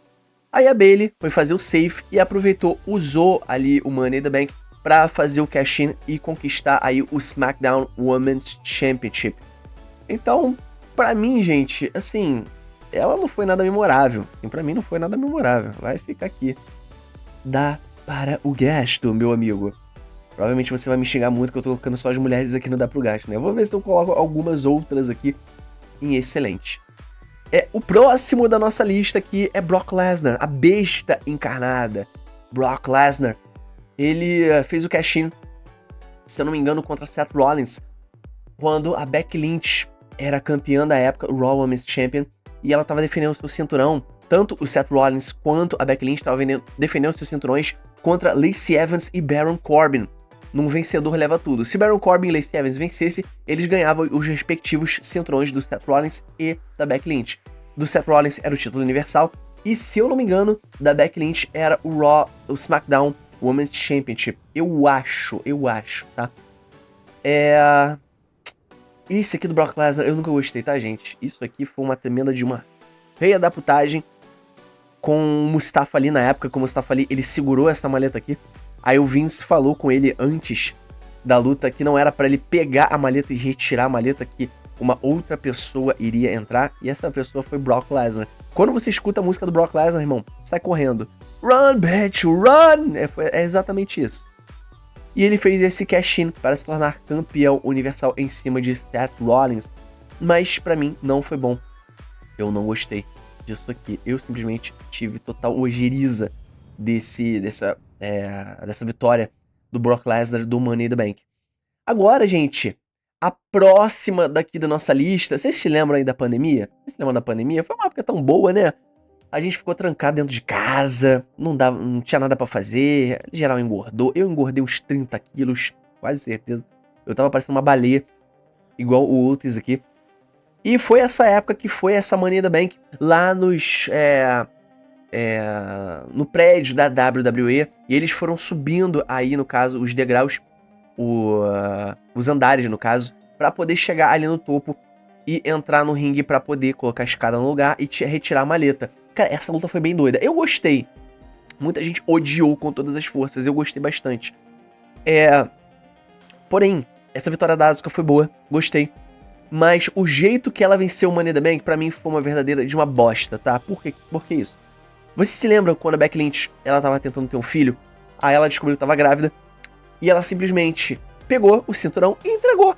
Speaker 1: Aí a Bayley foi fazer o save e aproveitou, usou ali o Money in the Bank pra fazer o cash-in e conquistar aí o SmackDown Women's Championship. Então, pra mim, gente, assim, ela não foi nada memorável. E pra mim não foi nada memorável. Vai ficar aqui. Dá para o gasto, meu amigo. Provavelmente você vai me xingar muito que eu tô colocando só as mulheres aqui no Dá pro Gasto, né? Eu vou ver se eu coloco algumas outras aqui em excelente. O próximo da nossa lista aqui é Brock Lesnar, a besta encarnada. Brock Lesnar, ele fez o cash-in, se eu não me engano, contra Seth Rollins, quando a Becky Lynch era campeã da época, o Raw Women's Champion, e ela tava defendendo seu cinturão. Tanto o Seth Rollins quanto a Becky Lynch estavam defendendo seus cinturões contra Lacey Evans e Baron Corbin. Num vencedor leva tudo. Se Baron Corbin e Lacey Evans vencessem, eles ganhavam os respectivos cinturões do Seth Rollins e da Becky Lynch. Do Seth Rollins era o título universal, e se eu não me engano, da Becky Lynch era o Raw, o SmackDown Women's Championship. Eu acho, tá? Esse aqui do Brock Lesnar eu nunca gostei, tá, gente? Isso aqui foi uma tremenda de uma feia da putagem com o Mustafa Ali na época. Com o Mustafa Ali, ele segurou essa maleta aqui. Aí o Vince falou com ele antes da luta que não era pra ele pegar a maleta e retirar a maleta, que uma outra pessoa iria entrar. E essa pessoa foi Brock Lesnar. Quando você escuta a música do Brock Lesnar, irmão, sai correndo. Run, bitch, run! É exatamente isso. E ele fez esse cash-in para se tornar campeão universal em cima de Seth Rollins. Mas pra mim não foi bom. Eu não gostei disso aqui. Eu simplesmente tive total ojeriza dessa vitória do Brock Lesnar do Money in the Bank. Agora, gente, a próxima daqui da nossa lista. Vocês se lembram aí da pandemia? Vocês se lembram da pandemia? Foi uma época tão boa, né? A gente ficou trancado dentro de casa, não tinha nada pra fazer, geral engordou. Eu engordei uns 30 quilos, quase certeza. Eu tava parecendo uma baleia, igual o Otis aqui. E foi essa época que foi essa Money in the Bank, lá no prédio da WWE. E eles foram subindo aí, no caso, os degraus, os andares, no caso, pra poder chegar ali no topo e entrar no ringue pra poder colocar a escada no lugar e retirar a maleta. Cara, essa luta foi bem doida. Eu gostei. Muita gente odiou com todas as forças. Eu gostei bastante. Porém, essa vitória da Asuka foi boa. Gostei. Mas o jeito que ela venceu o Money in the Bank, pra mim, foi uma verdadeira de uma bosta, tá? Por que isso? Vocês se lembram quando a Becky Lynch, ela tava tentando ter um filho? Aí ela descobriu que tava grávida. E ela simplesmente pegou o cinturão e entregou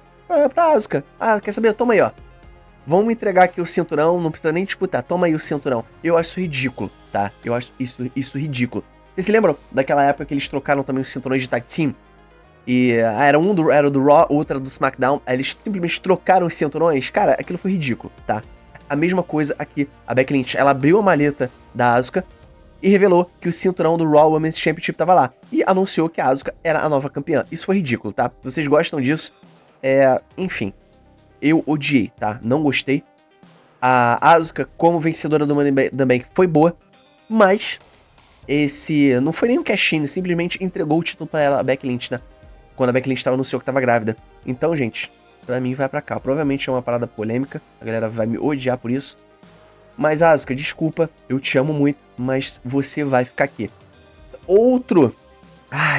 Speaker 1: pra Asuka. Ah, quer saber? Toma aí, ó. Vamos entregar aqui o cinturão, não precisa nem disputar, toma aí o cinturão. Eu acho isso ridículo, tá? Eu acho isso ridículo. Vocês se lembram daquela época que eles trocaram também os cinturões de tag team? E era o do Raw, outra do SmackDown, aí eles simplesmente trocaram os cinturões. Cara, aquilo foi ridículo, tá? A mesma coisa aqui, a Becky Lynch, ela abriu a maleta da Asuka e revelou que o cinturão do Raw Women's Championship tava lá. E anunciou que a Asuka era a nova campeã. Isso foi ridículo, tá? Se vocês gostam disso, enfim. Eu odiei, tá? Não gostei. A Asuka, como vencedora do Money in the Bank, foi boa. Mas esse não foi nem um cash-in, simplesmente entregou o título pra ela, a Becky Lynch, né? Quando a Becky Lynch anunciou que tava grávida. Então, gente, pra mim vai pra cá. Provavelmente é uma parada polêmica. A galera vai me odiar por isso. Mas, Asuka, desculpa. Eu te amo muito, mas você vai ficar aqui. Outro.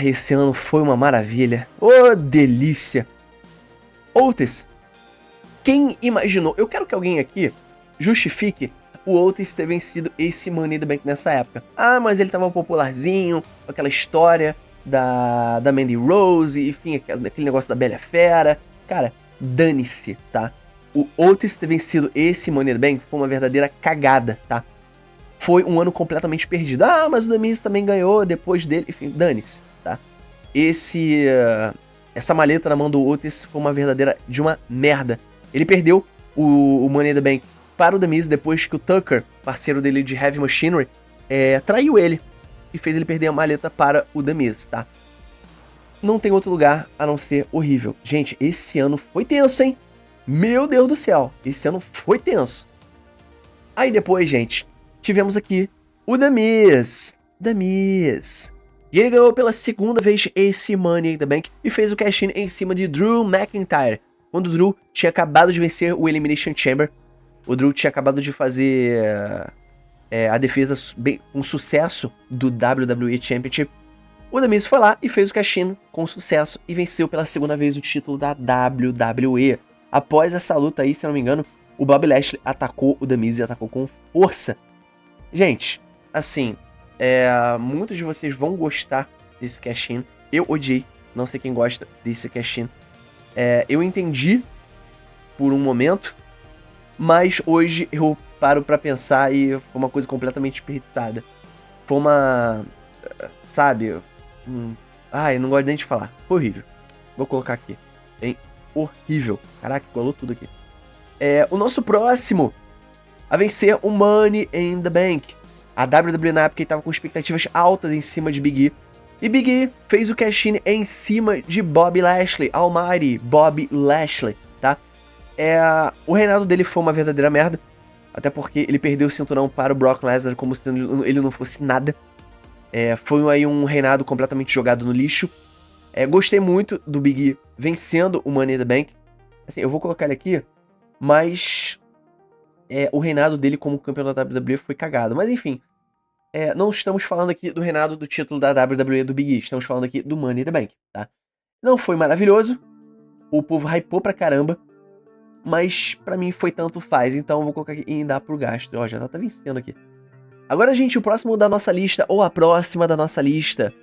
Speaker 1: Esse ano foi uma maravilha. Ô, delícia. Otis. Quem imaginou? Eu quero que alguém aqui justifique o Otis ter vencido esse Money in the Bank nessa época. Mas ele tava popularzinho, com aquela história da Mandy Rose, enfim, aquele negócio da Bela Fera. Cara, dane-se, tá? O Otis ter vencido esse Money in the Bank foi uma verdadeira cagada, tá? Foi um ano completamente perdido. Mas o The Miz também ganhou depois dele. Enfim, dane-se, tá? Essa maleta na mão do Otis foi uma verdadeira de uma merda. Ele perdeu o Money in the Bank para o The Miz depois que o Tucker, parceiro dele de Heavy Machinery, traiu ele e fez ele perder a maleta para o The Miz, tá? Não tem outro lugar a não ser horrível. Gente, esse ano foi tenso, hein? Meu Deus do céu, esse ano foi tenso. Aí depois, gente, tivemos aqui o The Miz. The Miz. E ele ganhou pela segunda vez esse Money in the Bank e fez o cash-in em cima de Drew McIntyre. Quando o Drew tinha acabado de vencer o Elimination Chamber, o Drew tinha acabado de fazer a defesa com sucesso do WWE Championship. O The Miz foi lá e fez o cash-in com sucesso e venceu pela segunda vez o título da WWE. Após essa luta aí, se eu não me engano, o Bobby Lashley atacou o The Miz e atacou com força. Gente, assim, muitos de vocês vão gostar desse cash-in. Eu odiei, não sei quem gosta desse cash-in. Eu entendi por um momento, mas hoje eu paro pra pensar e foi uma coisa completamente desperdiçada. Foi uma... sabe? Ai, não gosto nem de falar. Foi horrível. Vou colocar aqui. Hein? Horrível. Caraca, colou tudo aqui. O nosso próximo a vencer o Money in the Bank. A WWE na época estava com expectativas altas em cima de Big E. E Big E fez o cash-in em cima de Bobby Lashley. Almighty Bobby Lashley, tá? O reinado dele foi uma verdadeira merda. Até porque ele perdeu o cinturão para o Brock Lesnar como se ele não fosse nada. Foi aí um reinado completamente jogado no lixo. Gostei muito do Big E vencendo o Money in the Bank. Assim, eu vou colocar ele aqui, mas o reinado dele como campeão da WWE foi cagado. Mas enfim, não estamos falando aqui do reinado do título da WWE do Big E. Estamos falando aqui do Money in the Bank, tá? Não foi maravilhoso. O povo hypou pra caramba. Mas pra mim foi tanto faz. Então eu vou colocar aqui em dar pro gasto. Ó, já tá vencendo aqui. Agora, gente, o próximo da nossa lista, ou a próxima da nossa lista,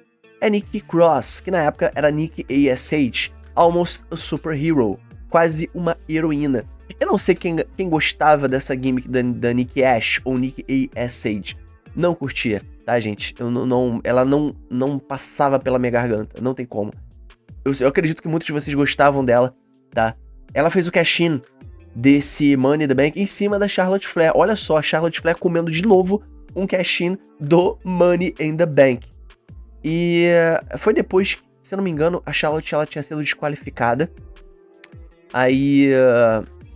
Speaker 1: é Nikki Cross, que na época era Nikki A.S.H., Almost a Superhero, quase uma heroína. Eu não sei quem gostava dessa gimmick da Nikki Ash ou Nikki A.S.H. Não curtia, tá, gente? Ela não passava pela minha garganta, não tem como. Eu acredito que muitos de vocês gostavam dela, tá? Ela fez o cash-in desse Money in the Bank em cima da Charlotte Flair. Olha só, a Charlotte Flair comendo de novo um cash-in do Money in the Bank. E foi depois, se eu não me engano, a Charlotte ela tinha sido desqualificada. Aí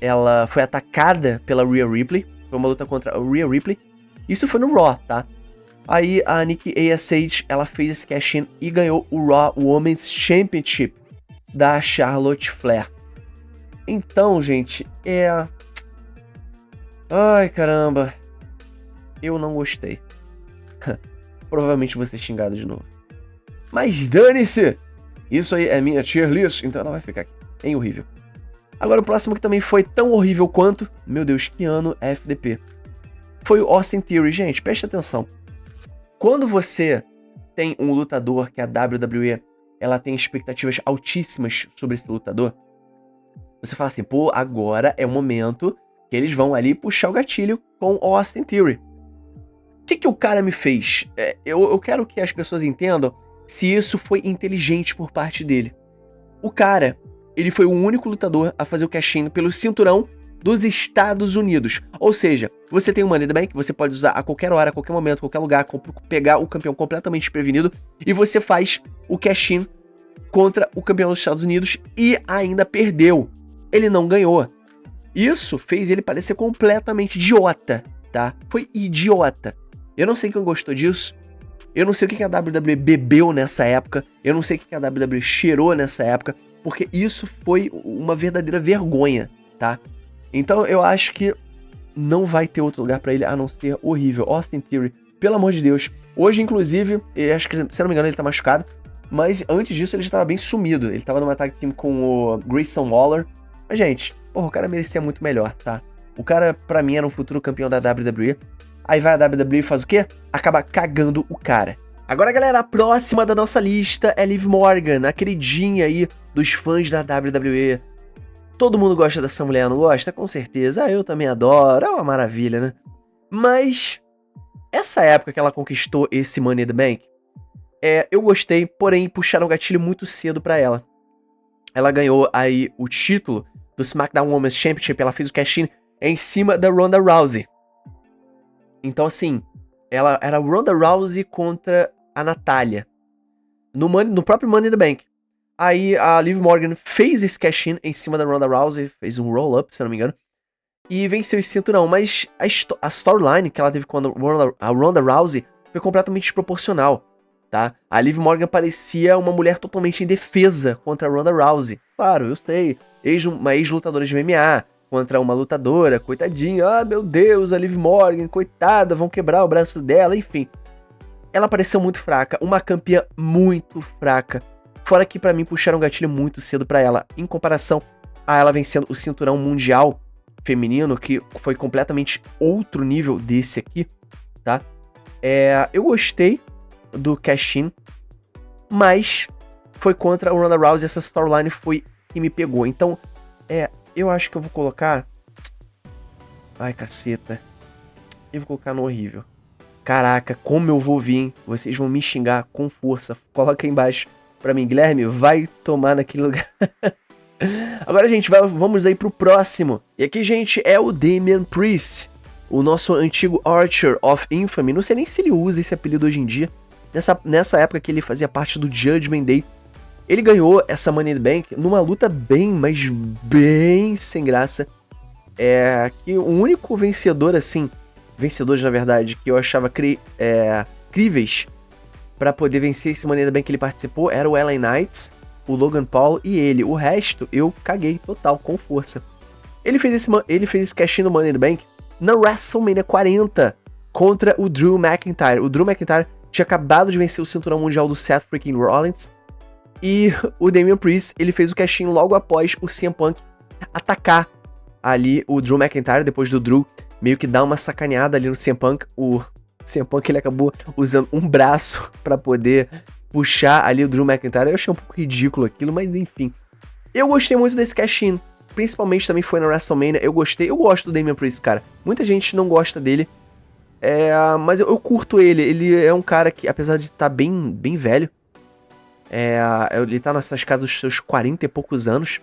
Speaker 1: ela foi atacada pela Rhea Ripley. Foi uma luta contra a Rhea Ripley. Isso foi no Raw, tá? Aí a Nikki A.S.H. ela fez esse cash-in e ganhou o Raw Women's Championship da Charlotte Flair. Então, gente, ai, caramba. Eu não gostei. Provavelmente vou ser xingado de novo. Mas dane-se! Isso aí é minha tier list, então ela vai ficar aqui. É horrível. Agora o próximo que também foi tão horrível quanto... Meu Deus, que ano é FDP? Foi o Austin Theory. Gente, preste atenção. Quando você tem um lutador que a WWE ela tem expectativas altíssimas sobre esse lutador, você fala assim, pô, agora é o momento que eles vão ali puxar o gatilho com o Austin Theory. O que o cara me fez? Eu quero que as pessoas entendam se isso foi inteligente por parte dele. O cara, ele foi o único lutador a fazer o cash-in pelo cinturão dos Estados Unidos. Ou seja, você tem o Money in the Bank, você pode usar a qualquer hora, a qualquer momento, a qualquer lugar, pegar o campeão completamente desprevenido e você faz o cash-in contra o campeão dos Estados Unidos e ainda perdeu. Ele não ganhou. Isso fez ele parecer completamente idiota, tá? Foi idiota. Eu não sei quem gostou disso. Eu não sei o que a WWE bebeu nessa época. Eu não sei o que a WWE cheirou nessa época. Porque isso foi uma verdadeira vergonha, tá? Então eu acho que não vai ter outro lugar pra ele a não ser horrível. Austin Theory, pelo amor de Deus. Hoje, inclusive, acho que, se não me engano, ele tá machucado. Mas antes disso ele já tava bem sumido. Ele tava numa tag team com o Grayson Waller. Mas, gente, porra, o cara merecia muito melhor, tá? O cara, pra mim, era um futuro campeão da WWE. Aí vai a WWE e faz o quê? Acaba cagando o cara. Agora, galera, a próxima da nossa lista é Liv Morgan, a queridinha aí dos fãs da WWE. Todo mundo gosta dessa mulher, não gosta? Com certeza. Eu também adoro, é uma maravilha, né? Mas, essa época que ela conquistou esse Money in the Bank, eu gostei, porém puxaram o gatilho muito cedo pra ela. Ela ganhou aí o título do SmackDown Women's Championship, ela fez o cash-in em cima da Ronda Rousey. Então, assim, ela era Ronda Rousey contra a Natália. No próprio Money in the Bank. Aí a Liv Morgan fez esse cash-in em cima da Ronda Rousey, fez um roll-up, se eu não me engano, e venceu esse cinturão. Mas a storyline que ela teve com a Ronda Rousey foi completamente desproporcional, tá? A Liv Morgan parecia uma mulher totalmente indefesa contra a Ronda Rousey. Claro, eu sei, uma ex-lutadora de MMA contra uma lutadora, coitadinha, ah, meu Deus, a Liv Morgan, coitada, vão quebrar o braço dela, enfim. Ela pareceu muito fraca, uma campeã muito fraca. Fora que pra mim puxaram um gatilho muito cedo pra ela, em comparação a ela vencendo o cinturão mundial feminino, que foi completamente outro nível desse aqui, tá? Eu gostei do cash-in, mas foi contra a Ronda Rousey, essa storyline foi que me pegou. Então, eu acho que eu vou colocar... Ai, caceta. e vou colocar no horrível. Caraca, como eu vou vir, hein? Vocês vão me xingar com força. Coloca aí embaixo pra mim, Guilherme, vai tomar naquele lugar. Agora, gente, vamos aí pro próximo. E aqui, gente, é o Damian Priest, o nosso antigo Archer of Infamy. Não sei nem se ele usa esse apelido hoje em dia. Nessa época que ele fazia parte do Judgment Day, ele ganhou essa Money in the Bank numa luta bem, mas bem sem graça. Que o único vencedor, assim, vencedores na verdade, que eu achava críveis pra poder vencer esse Money in the Bank que ele participou era o LA Knights, o Logan Paul e ele. O resto eu caguei total, com força. Ele fez esse cash-in no Money in the Bank na WrestleMania 40 contra o Drew McIntyre. O Drew McIntyre tinha acabado de vencer o cinturão mundial do Seth freaking Rollins. E o Damian Priest, ele fez o cash-in logo após o CM Punk atacar ali o Drew McIntyre, depois do Drew meio que dar uma sacaneada ali no CM Punk. O CM Punk, ele acabou usando um braço pra poder puxar ali o Drew McIntyre. Eu achei um pouco ridículo aquilo, mas enfim. Eu gostei muito desse cash-in, principalmente também foi na WrestleMania. Eu gosto do Damian Priest, cara. Muita gente não gosta dele, mas eu curto ele. Ele é um cara que, apesar de estar bem velho, ele tá nas casas dos seus 40 e poucos anos.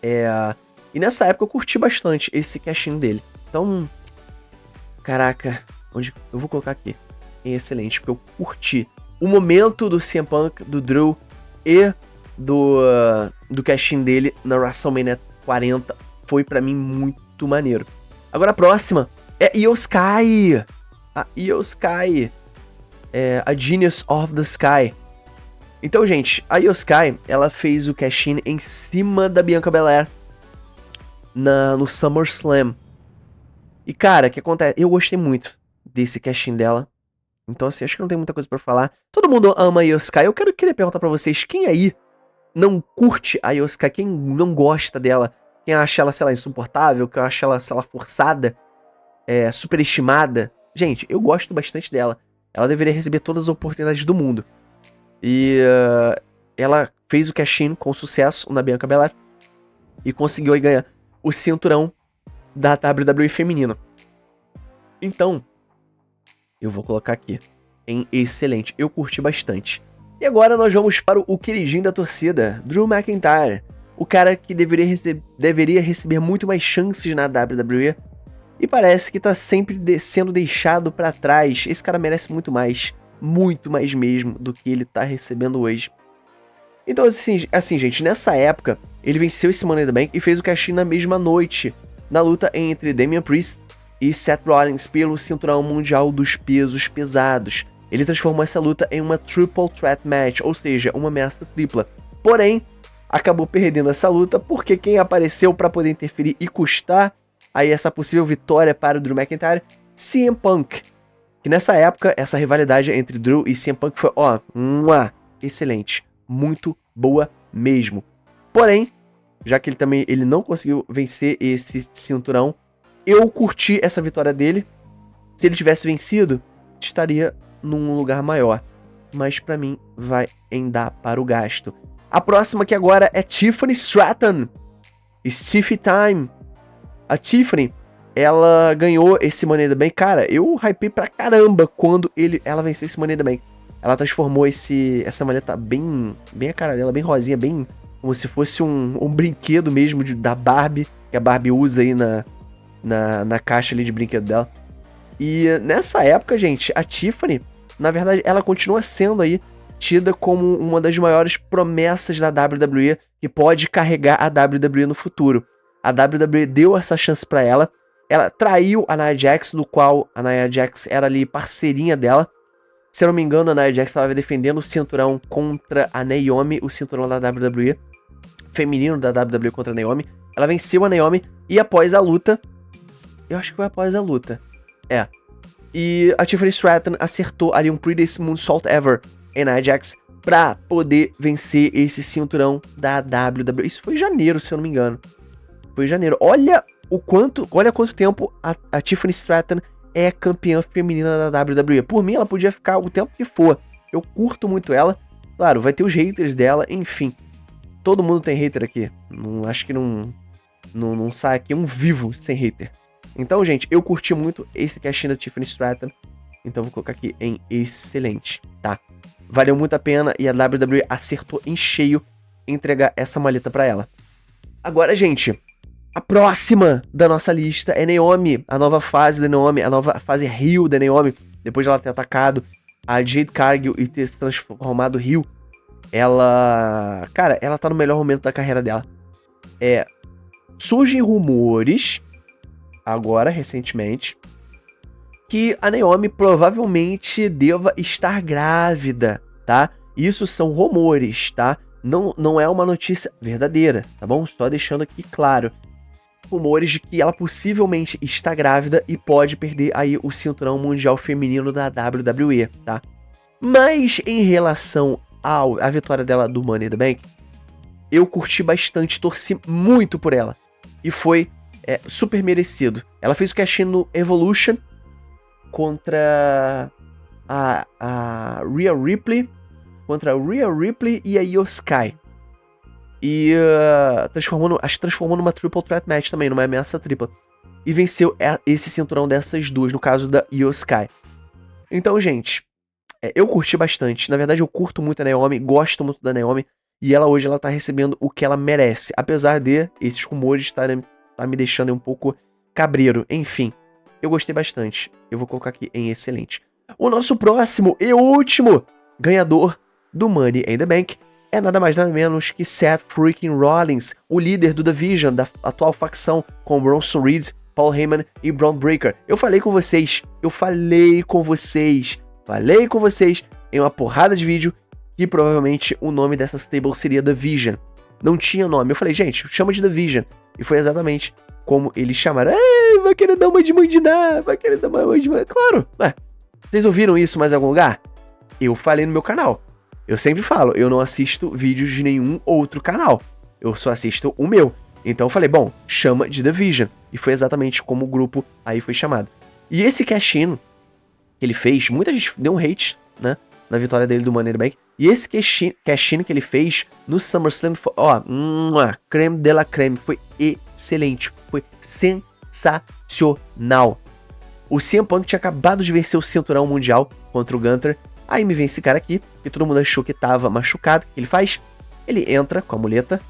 Speaker 1: E nessa época eu curti bastante esse cash-in dele. Então, caraca, onde eu vou colocar aqui? É excelente, porque eu curti o momento do CM Punk, do Drew e do cash-in dele na WrestleMania 40. Foi pra mim muito maneiro. Agora a próxima é Io Sky. A Io Sky. A Genius of the Sky. Então, gente, a Io Sky, ela fez o cash-in em cima da Bianca Belair no SummerSlam. E, cara, o que acontece? Eu gostei muito desse cash-in dela. Então, assim, acho que não tem muita coisa pra falar. Todo mundo ama a Io Sky. Eu queria perguntar pra vocês, quem aí não curte a Io Sky? Quem não gosta dela? Quem acha ela, sei lá, insuportável? Quem acha ela, sei lá, forçada? Superestimada? Gente, eu gosto bastante dela. Ela deveria receber todas as oportunidades do mundo. E ela fez o cash-in com sucesso na Bianca Belair e conseguiu aí ganhar o cinturão da WWE feminino. Então, eu vou colocar aqui em excelente. Eu curti bastante. E agora nós vamos para o queridinho da torcida, Drew McIntyre. O cara que deveria receber muito mais chances na WWE. E parece que tá sempre sendo deixado pra trás. Esse cara merece muito mais mesmo do que ele tá recebendo hoje. Então, assim, gente, nessa época, ele venceu esse Money in the Bank e fez o cash-in na mesma noite, na luta entre Damian Priest e Seth Rollins pelo cinturão mundial dos pesos pesados. Ele transformou essa luta em uma Triple Threat Match, ou seja, uma ameaça tripla. Porém, acabou perdendo essa luta porque quem apareceu para poder interferir e custar aí essa possível vitória para o Drew McIntyre, CM Punk. Que nessa época, essa rivalidade entre Drew e CM Punk foi, excelente. Muito boa mesmo. Porém, já que ele não conseguiu vencer esse cinturão, eu curti essa vitória dele. Se ele tivesse vencido, estaria num lugar maior. Mas pra mim, vai dar para o gasto. A próxima aqui agora é Tiffany Stratton. Stiffy Time. A Tiffany, ela ganhou esse Money in the Bank. Cara, eu hypei pra caramba quando ela venceu esse Money in the Bank. Ela transformou essa maleta bem a cara dela, bem rosinha, bem como se fosse um brinquedo mesmo da Barbie, que a Barbie usa aí na caixa ali de brinquedo dela. E nessa época, gente, a Tiffany, na verdade, ela continua sendo aí tida como uma das maiores promessas da WWE que pode carregar a WWE no futuro. A WWE deu essa chance pra ela. Ela traiu a Nia Jax, no qual a Nia Jax era ali parceirinha dela. Se eu não me engano, a Nia Jax estava defendendo o cinturão contra a Naomi, o cinturão da WWE, feminino da WWE contra a Naomi. Ela venceu a Naomi e após a luta, eu acho que foi após a luta, e a Tiffany Stratton acertou ali um Prettiest Moonsault Ever em Nia Jax pra poder vencer esse cinturão da WWE. Isso foi em janeiro, se eu não me engano. Foi em janeiro. Olha quanto tempo a Tiffany Stratton é campeã feminina da WWE. Por mim, ela podia ficar o tempo que for. Eu curto muito ela. Claro, vai ter os haters dela, enfim. Todo mundo tem hater aqui. Acho que não sai aqui um vivo sem hater. Então, gente, eu curti muito esse casting da Tiffany Stratton. Então vou colocar aqui em excelente, tá? Valeu muito a pena e a WWE acertou em cheio em entregar essa maleta pra ela. Agora, gente, a próxima da nossa lista é Naomi, a nova fase da Naomi, a nova fase heel da Naomi. Depois de ela ter atacado a Jade Cargill e ter se transformado heel, ela... Cara, ela tá no melhor momento da carreira dela. Surgem rumores, agora, recentemente, que a Naomi provavelmente deva estar grávida, tá? Isso são rumores, tá? Não é uma notícia verdadeira, tá bom? Só deixando aqui claro. Rumores de que ela possivelmente está grávida e pode perder aí o cinturão mundial feminino da WWE, tá? Mas em relação à vitória dela do Money in the Bank, eu curti bastante, torci muito por ela. E foi super merecido. Ela fez o cash-in no Evolution contra a Rhea Ripley. Contra a Rhea Ripley e a Io Sky. E transformou numa triple threat match também, numa ameaça tripla. E venceu esse cinturão dessas duas, no caso da Io Sky. Então, gente, eu curti bastante. Na verdade, eu curto muito a Naomi, gosto muito da Naomi. E hoje ela tá recebendo o que ela merece. Apesar de esses rumores estarem me deixando um pouco cabreiro. Enfim, eu gostei bastante. Eu vou colocar aqui em excelente. O nosso próximo e último ganhador do Money in the Bank é nada mais nada menos que Seth freaking Rollins, o líder do Division, da atual facção com Bronson Reed, Paul Heyman e Braun Breaker. Eu falei com vocês em uma porrada de vídeo que provavelmente o nome dessa stable seria Division. Não tinha nome. Eu falei, gente, chama de Division. E foi exatamente como eles chamaram. Ei, vai querer dar uma de mandinar, vai querer dar uma de mandinar. Claro, vocês ouviram isso mais em algum lugar? Eu falei no meu canal. Eu sempre falo, eu não assisto vídeos de nenhum outro canal. Eu só assisto o meu. Então eu falei, bom, chama de Division. E foi exatamente como o grupo aí foi chamado. E esse cash-in que ele fez, muita gente deu um hate, né, na vitória dele do Money in the Bank. E esse cash-in que ele fez no SummerSlam, creme de la creme, foi excelente, foi sensacional. O CM Punk tinha acabado de vencer o cinturão mundial contra o Gunther. Aí me vem esse cara aqui, que todo mundo achou que tava machucado. O que ele faz? Ele entra com a muleta.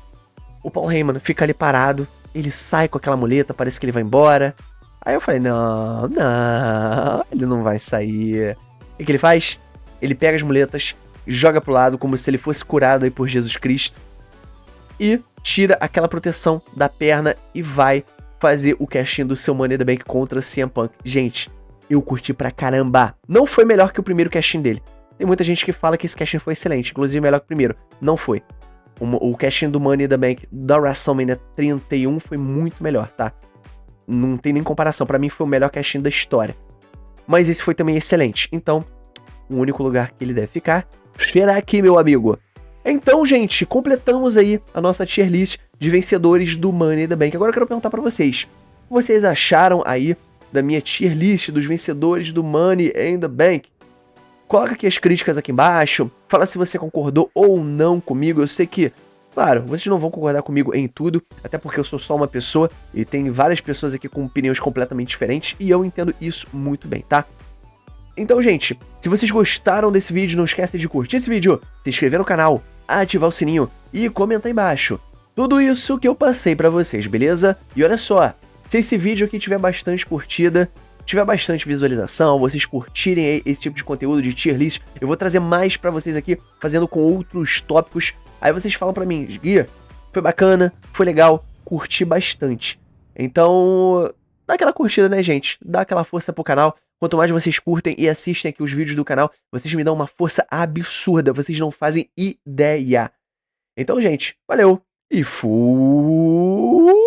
Speaker 1: O Paul Heyman fica ali parado. Ele sai com aquela muleta, parece que ele vai embora. Aí eu falei, não, ele não vai sair. O que ele faz? Ele pega as muletas, joga pro lado como se ele fosse curado aí por Jesus Cristo. E tira aquela proteção da perna e vai fazer o cash-in do seu Money in the Bank contra CM Punk. Gente, eu curti pra caramba. Não foi melhor que o primeiro cash-in dele. Tem muita gente que fala que esse cash-in foi excelente, inclusive melhor que o primeiro. Não foi. O cash-in do Money in the Bank da WrestleMania 31 foi muito melhor, tá? Não tem nem comparação. Pra mim foi o melhor cash-in da história. Mas esse foi também excelente. Então, o único lugar que ele deve ficar será aqui, meu amigo. Então, gente, completamos aí a nossa tier list de vencedores do Money in the Bank. Agora eu quero perguntar pra vocês. O que vocês acharam aí da minha tier list dos vencedores do Money in the Bank? Coloca aqui as críticas aqui embaixo. Fala se você concordou ou não comigo. Eu sei que, claro, vocês não vão concordar comigo em tudo, até porque eu sou só uma pessoa e tem várias pessoas aqui com opiniões completamente diferentes e eu entendo isso muito bem, tá? Então, gente, se vocês gostaram desse vídeo, não esquece de curtir esse vídeo, se inscrever no canal, ativar o sininho e comentar aí embaixo. Tudo isso que eu passei pra vocês, beleza? E olha só, se esse vídeo aqui tiver bastante curtida, tiver bastante visualização, vocês curtirem aí esse tipo de conteúdo de tier list, eu vou trazer mais pra vocês aqui, fazendo com outros tópicos. Aí vocês falam pra mim, Gui, foi bacana, foi legal, curti bastante. Então, dá aquela curtida, né, gente? Dá aquela força pro canal. Quanto mais vocês curtem e assistem aqui os vídeos do canal, vocês me dão uma força absurda, vocês não fazem ideia. Então, gente, valeu e fui!